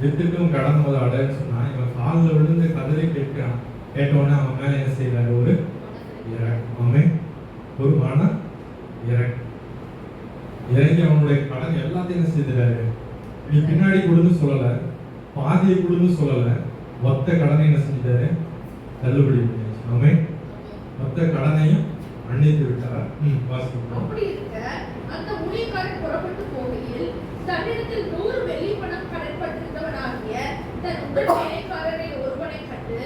வித்துட்டும் கடன் போது அடைன்னு சொன்னா, இவன் காலில் விழுந்து கதறி கேட்கிறான். கேட்டவுடனே அவன் மேல என்ன செய்யறாரு? ஒரு இறக்கம். ஒரு மன இறக்கம். இறங்கி அவனுடைய கடன் எல்லாத்தையும் என்ன செய்தாரு? நீ பின்னாடி கொடுன்னு சொல்லல, பாதியை கொடுன்னு சொல்லல, மொத்த கடனை என்ன செஞ்சிட்டாரு? தள்ளுபடி பண்ணியாச்சு. ஆமென். மொத்த கடனையும் மன்னித்து விட்டார். வாசிப்போம். அப்படி இருக்க அந்த ஊழியக்காரன் புறப்பட்டு போகையில் தன்னிடத்தில் 100 வெள்ளி பணம் கடன்பட்டிருந்தவனாகிய தன் உடன் வேலைக்காரரை ஒருவனை கண்டு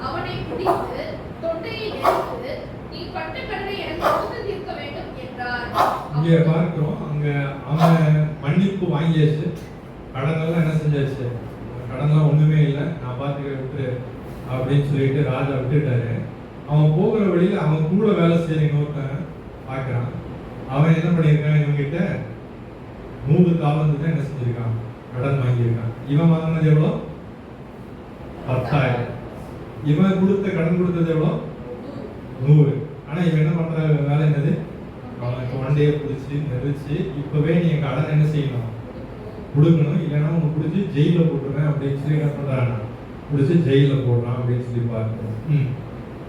அவனை பிடித்து தொண்டையை நெரித்து, நீ பட்ட கடனை எனக்கு கொடுத்து தீர்க்க வேண்டும் என்றார். இங்கே பார்க்கிறோம், அங்க அவன் மன்னிப்பு வாங்கியாச்சு, கடன் எல்லாம் என்ன செஞ்சாச்சு, கடன்லாம் ஒண்ணுமே இல்லை, நான் பார்த்துக்கிட்டு அப்படின்னு சொல்லிட்டு ராஜா விட்டுட்டாரு. அவன் போகிற வழியில அவன் கூட வேலை செய்யற இன்னொருத்தன் பார்க்கிறான். அவன் என்ன பண்ணியிருக்கான்? இவங்கிட்ட 100 தாலந்து தான் என்ன செஞ்சிருக்கான்? கடன் வாங்கியிருக்கான். இவன் வாங்கினது எவ்வளோ? 10,000. இவன் கடன் கொடுத்தது எவ்வளோ? 100. ஆனா இவன் என்ன பண்ற வேலை என்னது? அவனுக்கு வண்டையை பிடிச்சி நெரிச்சு, இப்பவே நீ என் கடன் என்ன செய்யணும், கொடுக்கணும், இல்லைன்னா உன்னை பிடிச்சி ஜெயில போட்டுருவேன் அப்படின்னு சொல்லி என்ன பண்றான்? பிடிச்சி ஜெயில போடுறான் அப்படின்னு சொல்லி பார்க்கிறோம்.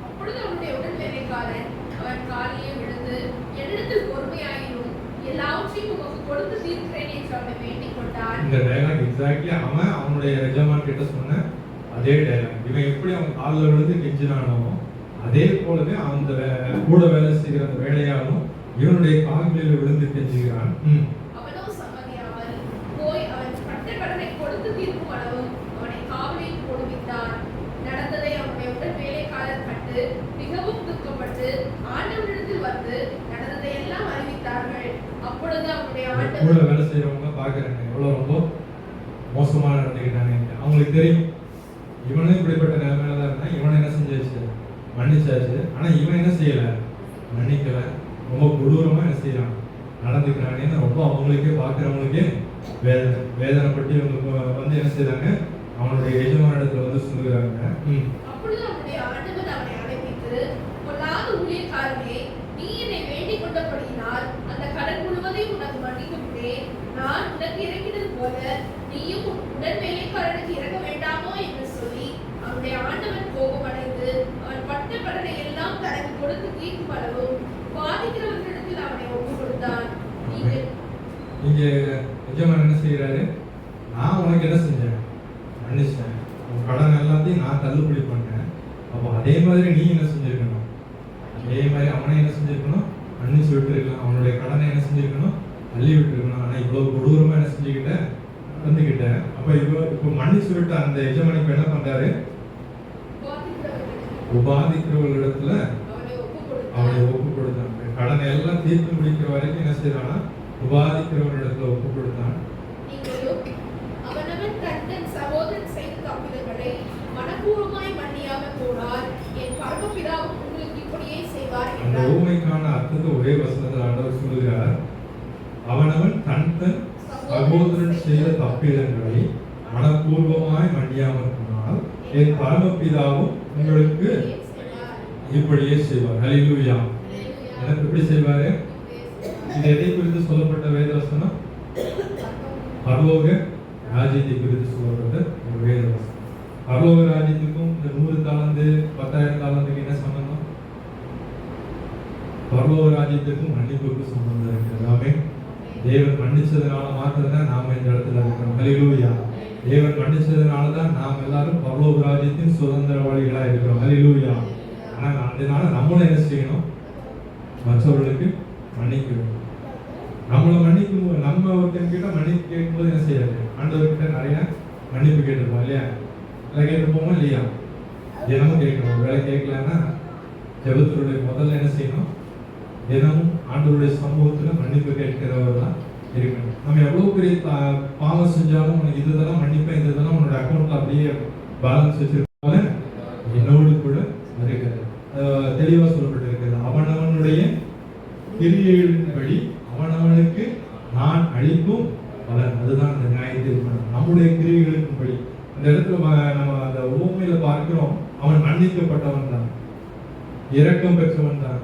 அப்பொழுது அவனுடைய உடன் வேலைக்காரன் அவன் காலிலே விழுந்து, என்னிடத்தில் பொறுமையாயிரும், எல்லாவற்றையும் உமக்கு கொடுத்து தீர்க்கிறேன் என்று அவனை வேண்டிக் கொண்டான். இந்த டயலாக் எக்ஸாக்ட்லி அவன் அவனுடைய எஜமான் கிட்ட சொன்ன அதே டயலாக். இவன் எப்படி அவன் காலில் விழுந்து கெஞ்சினானோ அதே போலவே அந்த கூட வேலை செய்கிற அந்த வேலையாலும் இவனுடைய கால்களில் விழுந்து கெஞ்சுகிறான். அவனோ சம்மதியாமல் போய் அவன் பட்ட கடனை கொடுத்து தீர்க்கும் அளவும் அவனை காவலில் போடுவித்தான். நடந்ததை அவனுடைய உடன் வேலைக்காரர் கண்டு மிகவும் துக்கப்பட்டு ஆண்டவனிடத்தில் வந்து நடந்ததை எல்லாம் அறிவித்தார்கள். அப்பொழுது அவனுடைய ஆண்டவர் கூட வேலை செய்யறவங்க பாக்குறாங்க எவ்வளவு ரொம்ப மோசமா நடந்துக்கிட்டாங்க. அவங்களுக்கு தெரியும் இவனும் இப்படிப்பட்ட நிலைமையில தான் இருந்தா, இவனை என்ன செஞ்சாச்சு, மன்னிச்சாச்சு. ஆனா இவன் என்ன செய்யல, மன்னிக்கல, ரொம்ப கொடூரமா என்ன செய்யறான், நடந்துக்கிறானேன்னு ரொம்ப அவங்களுக்கே பார்க்கிறவங்களுக்கே வேதனைப்பட்டு இவங்க வந்து என்ன செய்யறாங்க, அவனுடைய எஜமான இடத்துல வந்து சொல்லுகிறாங்க. அப்பொழுது அவனுடைய ஆண்டவர் அவனை அழைப்பித்து, பொல்லாத ஊழியக்காரனே, நீ என்னை வேண்டிக் கொண்டபடியினால் அந்த கடன் முழுவதையும் உனக்கு மன்னித்து விட்டேன். நான் உனக்கு இறங்கினது போல நீயும் உடன் வேலைக்காரனுக்கு இறங்க வேண்டாமோ என்று சொல்லி அவனுடைய ஆண்டவன் கோபமடைந்து அவன் பட்ட கடனை எல்லாம் தனக்கு கொடுத்து தீர்க்கும் அளவும் பாதிக்கிறவர்களிடத்தில் அவனை ஒப்புக் கொடுத்தான். இங்க எஜமான் என்ன செய்யறாரு, நான் உனக்கு என்ன செஞ்சேன், மன்னிச்சேன், உன் கடன் எல்லாத்தையும் நான் தள்ளுபடி பண்ணேன். அப்போ அதே மாதிரி நீ என்ன செஞ்சிருக்கணும், அதே மாதிரி அவனை என்ன செஞ்சிருக்கணும், மன்னிச்சு விட்டுருக்கலாம். அவனுடைய கடனை என்ன செஞ்சிருக்கணும், தள்ளி விட்டுருக்கணும். ஆனா இவ்வளவு கொடூரமா என்ன செஞ்சுக்கிட்டேன், நடந்துக்கிட்டேன். அப்ப இப்போ மன்னிச்சு விட்டு அந்த எஜமான் இப்ப என்ன பண்றாரு, உபாதிக்கிறவர்களிடத்துல அவனை ஒப்பு கொடுத்தான். கடனை எல்லாம் தீர்த்து முடிக்கிற வரைக்கும் என்ன செய்யறானா, உபாதிக்கிறவர்களிடத்துல ஒப்பு கொடுத்தான். அவனவன் தன் சகோதரன் செய்த தப்பிதங்களை மனப்பூர்வமாய் மன்னியாமல் போனால் என் பரமபிதாவும் உங்களுக்கு இப்படியே செய்வார் அந்த என்றார். ஊமைக்கான அர்த்தத்தை ஒரே வசனத்தில் ஆண்டவர் சொல்லுகிறார். அவனவன் தன் சகோதரன் செய்த தப்பிதங்களை மனப்பூர்வமாய் மன்னியாமல் போனால் என் பரமபிதாவும் உங்களுக்கு இப்படியே செய்வார். ஹல்லேலூயா. எனக்கு எப்படி செய்வாரு? இது எதை குறித்து சொல்லப்பட்ட வேத வசனம்? பரலோக ராஜ்யத்தை குறித்து சொல்லப்பட்ட ஒரு வேத வசனம். பரலோக ராஜ்யத்துக்கும் இந்த 100 தாலந்து 10,000 தாலந்துக்கு என்ன சம்பந்தம்? பரலோக ராஜ்யத்துக்கும் மன்னிப்புக்கும் சம்பந்தம் இருக்கிறது. ஆமென். தேவன் மன்னிச்சதுனால மாத்திரம் தான் நாம இந்த இடத்துல இருக்கிறோம். ஹல்லேலூயா. தேவன் மன்னிச்சதுனால தான் நாம் எல்லாரும் பரலோக ராஜ்யத்தின் சுதந்திரவாளிகளா இருக்கிறோம். ஹல்லேலூயா. ஆனா அதனால நம்மளும் என்ன செய்யணும்? மற்றவர்களுக்கு மன்னிக்க வேண்டும். நம்மளை மன்னிக்கும் போது நம்ம ஒருத்தன் கிட்ட மன்னிப்பு கேட்கும்போது என்ன செய்யாது? ஆண்டவர்கிட்ட நிறைய மன்னிப்பு கேட்டிருப்போம் இல்லையா? வேலை கேட்டிருப்போமா இல்லையா? தினமும் கேட்கணும். வேலை கேட்கலன்னா ஜெபத்தினுடைய முதல்ல என்ன செய்யணும்? தினமும் ஆண்டவருடைய சமூகத்துல மன்னிப்பு கேட்கிறவர் தான் இருக்கணும். நம்ம எவ்வளவு பெரிய பாவம் செஞ்சாலும் உனக்கு இதெல்லாம் மன்னிப்பேன், இதெல்லாம் உன்னோட அக்கௌண்ட்ல அப்படியே பேலன்ஸ் வச்சிருப்பாங்க, என்னோடு கூட இருக்கிறது. தெளிவா சொல்லப்பட்டிருக்கிறது. அவனவனுடைய கிரியைகளின்படி அவனவனுக்கு நான் அளிக்கும் பலன். அதுதான் அந்த நியாயத்தீர்ப்பு. நம்முடைய கிரியைகளின்படி அந்த இடத்துல நம்ம அந்த ஊமையில பார்க்கிறோம். அவன் மன்னிக்கப்பட்டவன் தான், இரக்கம் பெற்றவன் தான்.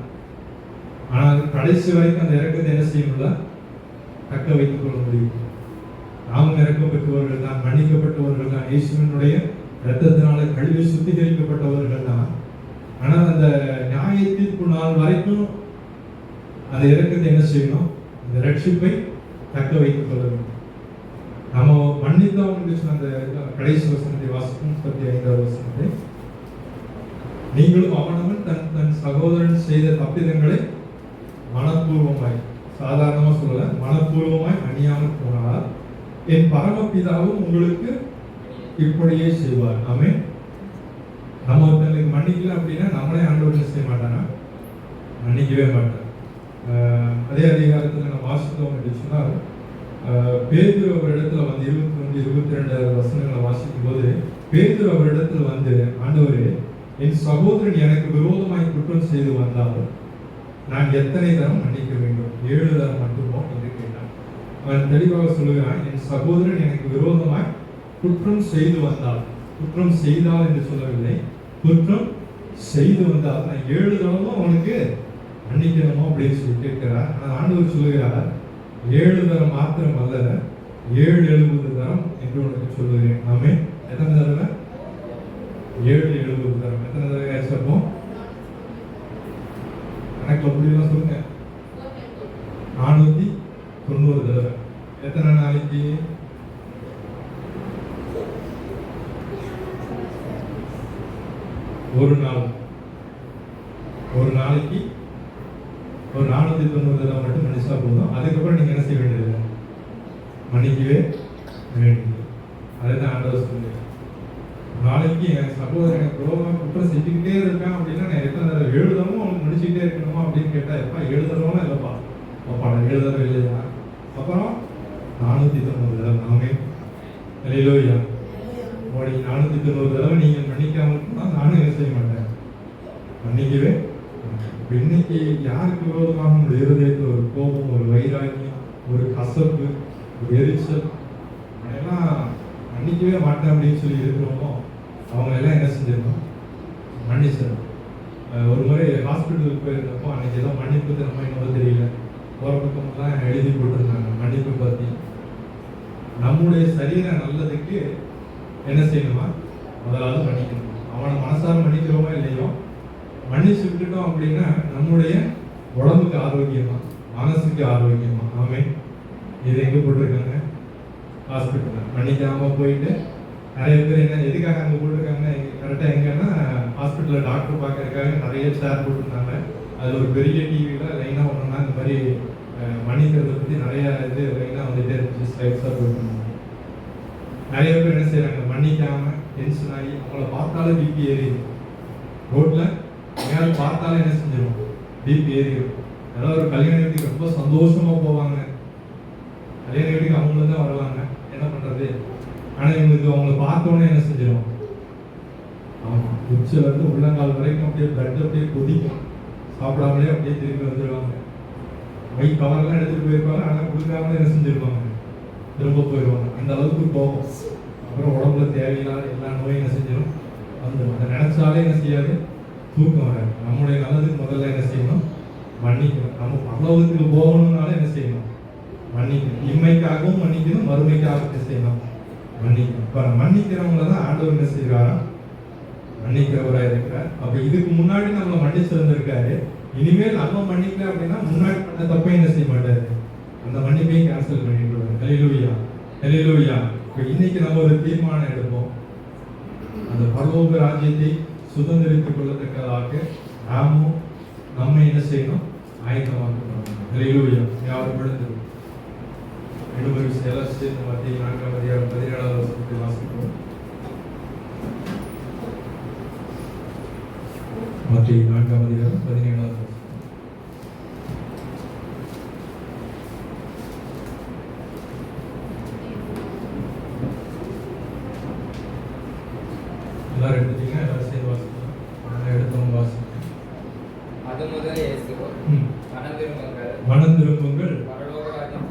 ஆனால் கடைசி வரைக்கும் அந்த இரக்கத்தை என்ன செய்யணும்ல? தக்க வைத்துக் கொள்ள முடியும். நாமும் இரக்கம் பெற்றவர்கள் தான், மன்னிக்கப்பட்டவர்கள் தான், இயேசுவினுடைய இரத்தத்தினால கழுவி சுத்திகரிக்கப்பட்டவர்கள் தான். ஆனால் அந்த நியாய தீர்ப்பு நாள் வரைக்கும் அந்த இரக்கத்தை என்ன செய்யணும்? இந்த ரட்சிப்பை தக்க வைத்துக் கொள்ள வேண்டும். நம்ம மன்னித்தவங்க சொன்ன அந்த கடைசி வசனத்தை வாசிக்கும் 35வது வசனத்தை, நீங்களும் அவனவன் தன் தன் சகோதரன் செய்த தப்பிதங்களை மனப்பூர்வமாய், சாதாரணமா சொல்லல, மனப்பூர்வமாய் மன்னியாமல் போனால் என் பரமபிதாவும் உங்களுக்கு இப்படியே செய்வார். ஆமென். நம்ம ஒருத்தங்களுக்கு மன்னிக்கல அப்படின்னா நம்மளே ஆண்டவர் செய்ய மாட்டாங்க, மன்னிக்கவே மாட்டாங்க. அதே அதிகாரத்தில் நம்ம வாசித்தோம் அப்படின்னு சொன்னால், பேதுரு அவர் இடத்துல வந்து 21-22 வசனங்களை வாசிக்கும் போது, பேதுரு அவர் இடத்துல வந்து, ஆண்டவரே, என் சகோதரன் எனக்கு விரோதமாய் குற்றம் செய்து வந்தால் நான் எத்தனை தரம் மன்னிக்க வேண்டும்? 7 தரம் மட்டுமோ என்று கேட்டான். அவன் தெளிவாக சொல்லுகிறான், என் சகோதரன் எனக்கு விரோதமாய் குற்றம் செய்து வந்தால், குற்றம் செய்தால் என்று சொல்லவில்லை, குற்றம் செய்து வந்தால் நான் 7 தரமும் அவனுக்கு மன்னிக்கணுமோ அப்படின்னு சொல்லி கேட்கிறார். ஆனால் ஆண்டவர் சொல்லுகிறார், 7 தரம் மாத்திரம் அல்ல, 770 தரம் என்று உனக்கு சொல்லுகிறேன். ஆமென். எத்தனை தடவை? 770 தரம். எத்தனை தடவை ஆச்சப்போம்? கணக்கில் முடியலாம் சொல்லுங்க. 490 தடவை. எத்தனை நாளைக்கு? ஒரு நாள், ஒரு நாளைக்கு ஒரு 490 தடவை மட்டும் மன்னிச்சா போதும். அதுக்கப்புறம் நீங்க என்ன செய்ய வேண்டியது? மன்னிக்கவே வேண்டியது. அதுதான் ஆண்டவர் சொல்லுங்க. நாளைக்கு என் சகோதரன் எனக்கு விரோதமாக குற்றம் செஞ்சுக்கிட்டே இருக்கான் அப்படின்னா நான் எத்தனை தடவை? 7 தடவை அவனுக்கு முடிச்சுக்கிட்டே இருக்கணுமா அப்படின்னு கேட்டா, எப்பா 7 தடவைலாம் இல்லைப்பா, அப்பா 7 தடவை இல்லையா? அப்புறம் 490 தடவை. நாமே இல்லையா? மோடி 490 தடவை நீங்கள் மன்னிக்காம இருக்குன்னா நானும் என்ன செய்ய மாட்டேன், மன்னிக்கவே. இன்னைக்கு யாருக்கு விரோதமாக உங்களுடைய இருதயத்தில் ஒரு கோபம், ஒரு வைராக்கியம், ஒரு கசப்பு, ஒரு எரிச்சல், அதெல்லாம் மன்னிக்கவே மாட்டேன் அப்படின்னு சொல்லி இருக்கிறோமோ அவங்க எல்லாம் என்ன செஞ்சிடணும்? மன்னிச்சிடணும். ஒரு முறை ஹாஸ்பிட்டலுக்கு போயிருந்தப்போ அன்னைக்கு ஏதோ மன்னிப்பு தினமா என்னவோ தெரியல, போகிற பக்கமெல்லாம் எழுதி போட்டிருந்தாங்க மன்னிப்பு பற்றி. நம்முடைய சரீர நல்லதுக்கு என்ன செய்யணுமா? முதலாவது மன்னிக்கணும். அவனை மனசார மன்னிக்கிறோமோ இல்லையோ, மன்னிச்சு விட்டுட்டோம் அப்படின்னா நம்முடைய உடம்புக்கு ஆரோக்கியமா, மனசுக்கு ஆரோக்கியமா. ஆமென். இது எங்க போட்டிருக்காங்க? ஹாஸ்பிட்டல். மன்னிக்காம போயிட்டு நிறைய பேர் என்ன எதுக்காக அங்கே போட்டிருக்காங்க? கரெக்டாக எங்கன்னா ஹாஸ்பிட்டலில் டாக்டர் பார்க்கறதுக்காக நிறைய சேர் போட்டிருந்தாங்க. அதில் ஒரு பெரிய டிவியில் லைனாக ஒன்றுனா இந்த மாதிரி மன்னிக்கிறத பற்றி நிறைய இது லைனாக வந்துட்டே இருந்துச்சு, ஸ்லைட்ஸாக போட்டிருந்தாங்க. நிறைய பேர் என்ன செய்யறாங்க? மன்னிக்காம டென்ஷன் ஆகி அவங்கள பார்த்தாலே பிபி ஏறிடும். ரோட்ல எங்கேயாவது பார்த்தாலே என்ன செஞ்சிடும்? பிபி ஏறிடும். ஏதாவது ஒரு கல்யாண வீட்டுக்கு ரொம்ப சந்தோஷமா போவாங்க, கல்யாண வீட்டுக்கு அவங்களும் தான் வருவாங்க, என்ன பண்றது? ஆனா இவங்களுக்கு அவங்களை பார்த்தோன்னே என்ன செஞ்சிடும்? ஆமா, உச்சில இருந்து உள்ளங்கால் வரைக்கும் அப்படியே பிளட் அப்படியே கொதிக்கும். சாப்பிடாமலே அப்படியே திரும்பி வந்துடுவாங்க. மை கவர்லாம் எடுத்துட்டு போயிருப்பாங்க, ஆனா கொடுக்காமலே என்ன செஞ்சிருப்பாங்க? திரும்ப போயிடுவாங்க. அந்த அளவுக்கு போகும். அப்புறம் உடம்புல தேவையில்லாத எல்லா நோயும் என்ன செஞ்சிடும்? வந்துடும். அதை நினைச்சாலே என்ன செய்யாது? தூக்கம் வராது. நம்முடைய நல்லதுக்கு முதல்ல என்ன செய்யணும்? மன்னிக்கணும். நம்ம பரலோகத்துக்கு போகணும்னால என்ன செய்யணும்? மன்னிக்கணும். இம்மைக்காகவும் மன்னிக்கணும், மறுமைக்காகவும் என்ன செய்யணும்? மன்னிக்கணும். இப்ப மன்னிக்கிறவங்கள தான் ஆண்டவர் என்ன செய்கிறாரா? மன்னிக்கிறவராக இருக்கிறார். அப்ப இதுக்கு முன்னாடி நம்மளை மன்னிச்சிருந்திருக்காரு. இனிமேல் நம்ம மன்னிக்கல அப்படின்னா முன்னாடி பண்ண தப்பை என்ன செய்ய மாட்டாரு? அந்த மன்னிப்பையும் கேன்சல் பண்ணிடுவாங்க. ஹல்லேலூயா, ஹல்லேலூயா. இப்போ இன்னைக்கு நம்ம ஒரு தீர்மானம் எடுப்போம், அந்த பரலோக ராஜ்யத்தை சுதந்திரித்துக் கொள்ளத்தக்கதாக நாமும் நம்ம என்ன செய்யணும், ஆயத்தமாக்கணும். ஹல்லேலூயா. யாரும் விழுந்து எழுபது எல்லாம் சேர்ந்து மத்திய 4ஆம் அதிகாரம் 17ஆவது வசனத்தை வாசிக்கிறோம். மத்திய 4ஆம் அதிகாரம் 17ஆவது வசனம். எல்லாரும் எடுத்துட்டீங்க, எல்லாரும் சேர்ந்து வாசிக்கலாம். நான் எடுத்தவங்க வாசிக்கிறேன். அது முதல் இயேசு மனம் திரும்புங்கள், பரலோக ராஜ்யம்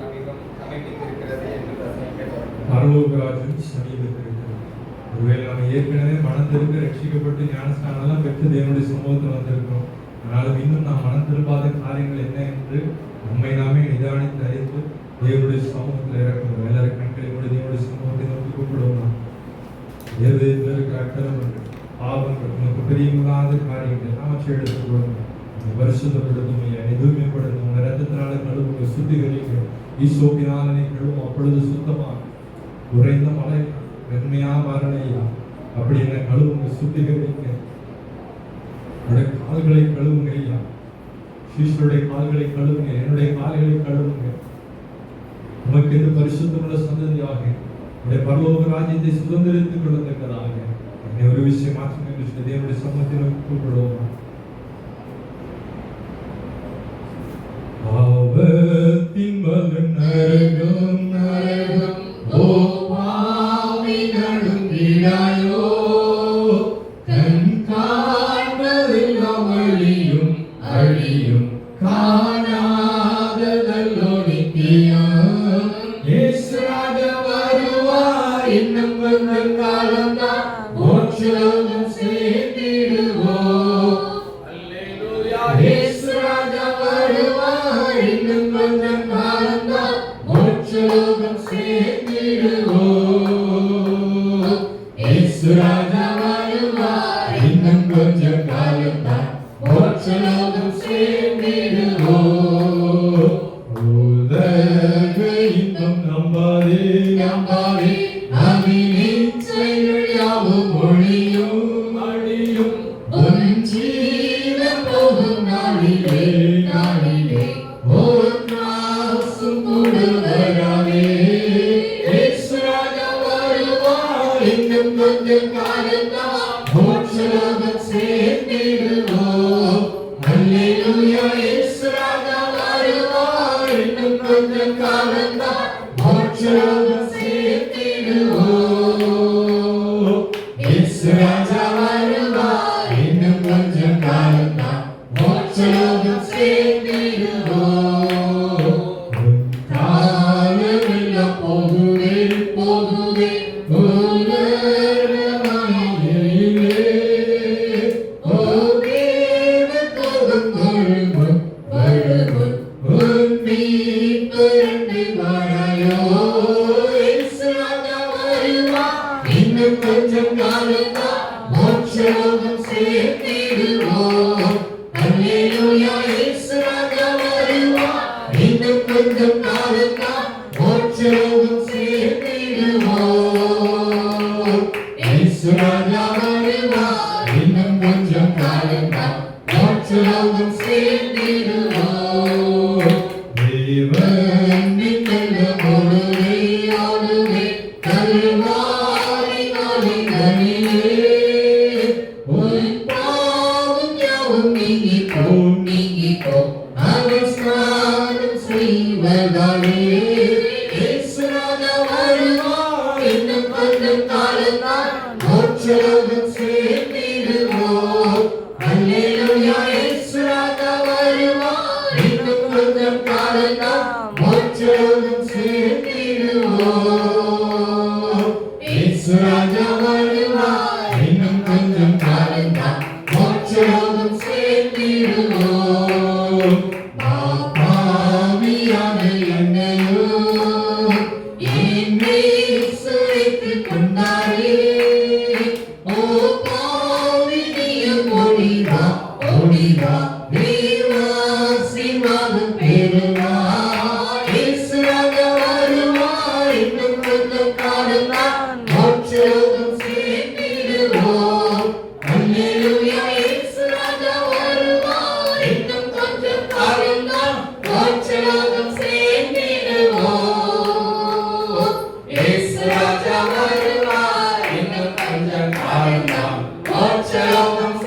சமீபித்திருக்கிறது என்று பிரசங்கிக்க தொடங்கினார். பரலோக ராஜ்யம் சமீபித்திருக்கிறது. ஒருவேளை நம்ம ஏற்கனவே மனம் திரும்ப ரட்சிக்கப்பட்டு ஞானஸ்நானம் எல்லாம் பெற்று தேவனுடைய சமூகத்தில் வந்திருக்கிறோம். ஆனாலும் இன்னும் நாம் மனம் திரும்பாத காரியங்கள் என்ன என்று நம்மை நாமே நிதானித்து அறிந்து தேவனுடைய சமூகத்தில் இறக்கணும். எல்லாரும் கண்களை மூடி தேவனுடைய சமூகத்தை நோக்கி கூப்பிடுவோம். தேவதேவத்தில் இருக்கிற அக்கிரமங்கள், பாவங்கள், உனக்கு பிரியமில்லாத காரியங்கள் எல்லாவற்றையும் எடுத்துக்கொள்ளுங்க. பரிசுத்தப்படுத்தும், எதுவுமேப்படுத்தும், உங்க ரத்தத்தினால கழுவுங்க, சுத்திகரிங்க. ஈசோப்பினாலே கழுவும், அப்பொழுது சுத்தமாக குறைந்த மழை வெண்மையா வரலையா அப்படி என்ன கழுவுங்க, சுத்திகரிங்க. என்னுடைய கால்களை கழுவுங்க ஐயா, சீஷருடைய கால்களை கழுவுங்க, என்னுடைய கால்களை கழுவுங்க. உமக்கு இந்த பரிசுத்தமுள்ள சந்ததியாக உடைய பரலோக ராஜ்யத்தை சுதந்திரித்துக் கொள்ளத்தக்கதாக என்னை ஒரு விஷயம் மாற்றுங்க கிருஷ்ண தேவனுடைய சமூகத்தில் கூப்பிடுவோம். பாவத்தின் மகன் நரகம் நரகம் ஓ பாவி நடுங்கிடாயோ, கண் காண்பதெல்லாம் அழியும் அழியும் காணாததல்லோ நித்தியம். இயேசு ராஜா வருவார், இன்னும் கொஞ்ச காலம்தான் மோட்சம் சேர்ந்திடுவோம். அல்லேலூயா. இயேசு ராஜா வருவார், இன்னும் கொஞ்ச காலம்தான் மோட்சம் சேர்ந்திடுவோம். இயேசு ராஜா வருவார், இன்னும் கொஞ்ச காலம்தான் மோட்சம் சேர்ந்திடுவோம். உலக இன்பம் நம்பாதே நம்பாதே, அவினிச்சைகள் யாவும் ஒழியும் அழியும். உன் ஜீவன் போகும் நாளிலே நாளிலே ஓர் காசும் கூட வராதே. இயேசு ராஜா வருவார், இன்னும் கொஞ்ச காலம்தான் மோட்சலோகம் சேர்ந்திடுவோம். அல்லேலூயா. இயேசு ராஜா வருவார், இன்னும் கொஞ்ச காலம்தான் மோட்சலோகம் சேர்ந்திடுவோம். இயேசு ராஜா வருவார், இன்னும் கொஞ்ச காலம்தான் மோட்சலோகம் சேர்ந்திடுவோம். காலமெல்லாம் போகுதே போகுதே உலகமாயிலே, ஓ தேவ கோபம் வருமுன் வருமுன் உன் மீட்பரண்டு வாராயோ. இயேசு ராஜா வருவார், இன்னும் கொஞ்சம் காலம்தான் மோட்சலோகம் சேர்ந்திடுவோம். அல்லேலூயா. இயேசு ராஜா வருவார், இன்னும் கொஞ்சம் காலம்தான் மோட்சலோகம் சேர்ந்திடுவோம். இயேசு ராஜா வருவார், இன்னும் கொஞ்சம் காலம்தான் மோட்சலோகம் சேர்ந்திடுவோம். தேவன் நிக்கல ஓடுவே ஓடுவே கல்வாரி நாளிலே, உன் பாவம் யாவும் நீங்கி போம் நீங்கி போம், அவர் ஸ்நானம் செய்வதாலே. இயேசு ராஜா வருவார், இன்னும் கொஞ்சம் காலம்தான் மோட்சலோகம் சேர்ந்திடுவோம். அல்லேலூயா. இயேசு ராஜா வருவார், இன்னும் கொஞ்சம் காலம்தான் மோட்சலோகம் சேர்ந்திடுவோம். இயேசு ராஜா வருவார், இன்னும் கொஞ்சம் காலம்தான் மோட்சலோகம் சேர்ந்திடுவோம். பாவியான என்னையோ என்னை சுவைத்துக் கொண்டாரே, ஓ கொஞ்ச காலம்தான் மோட்சலோகம்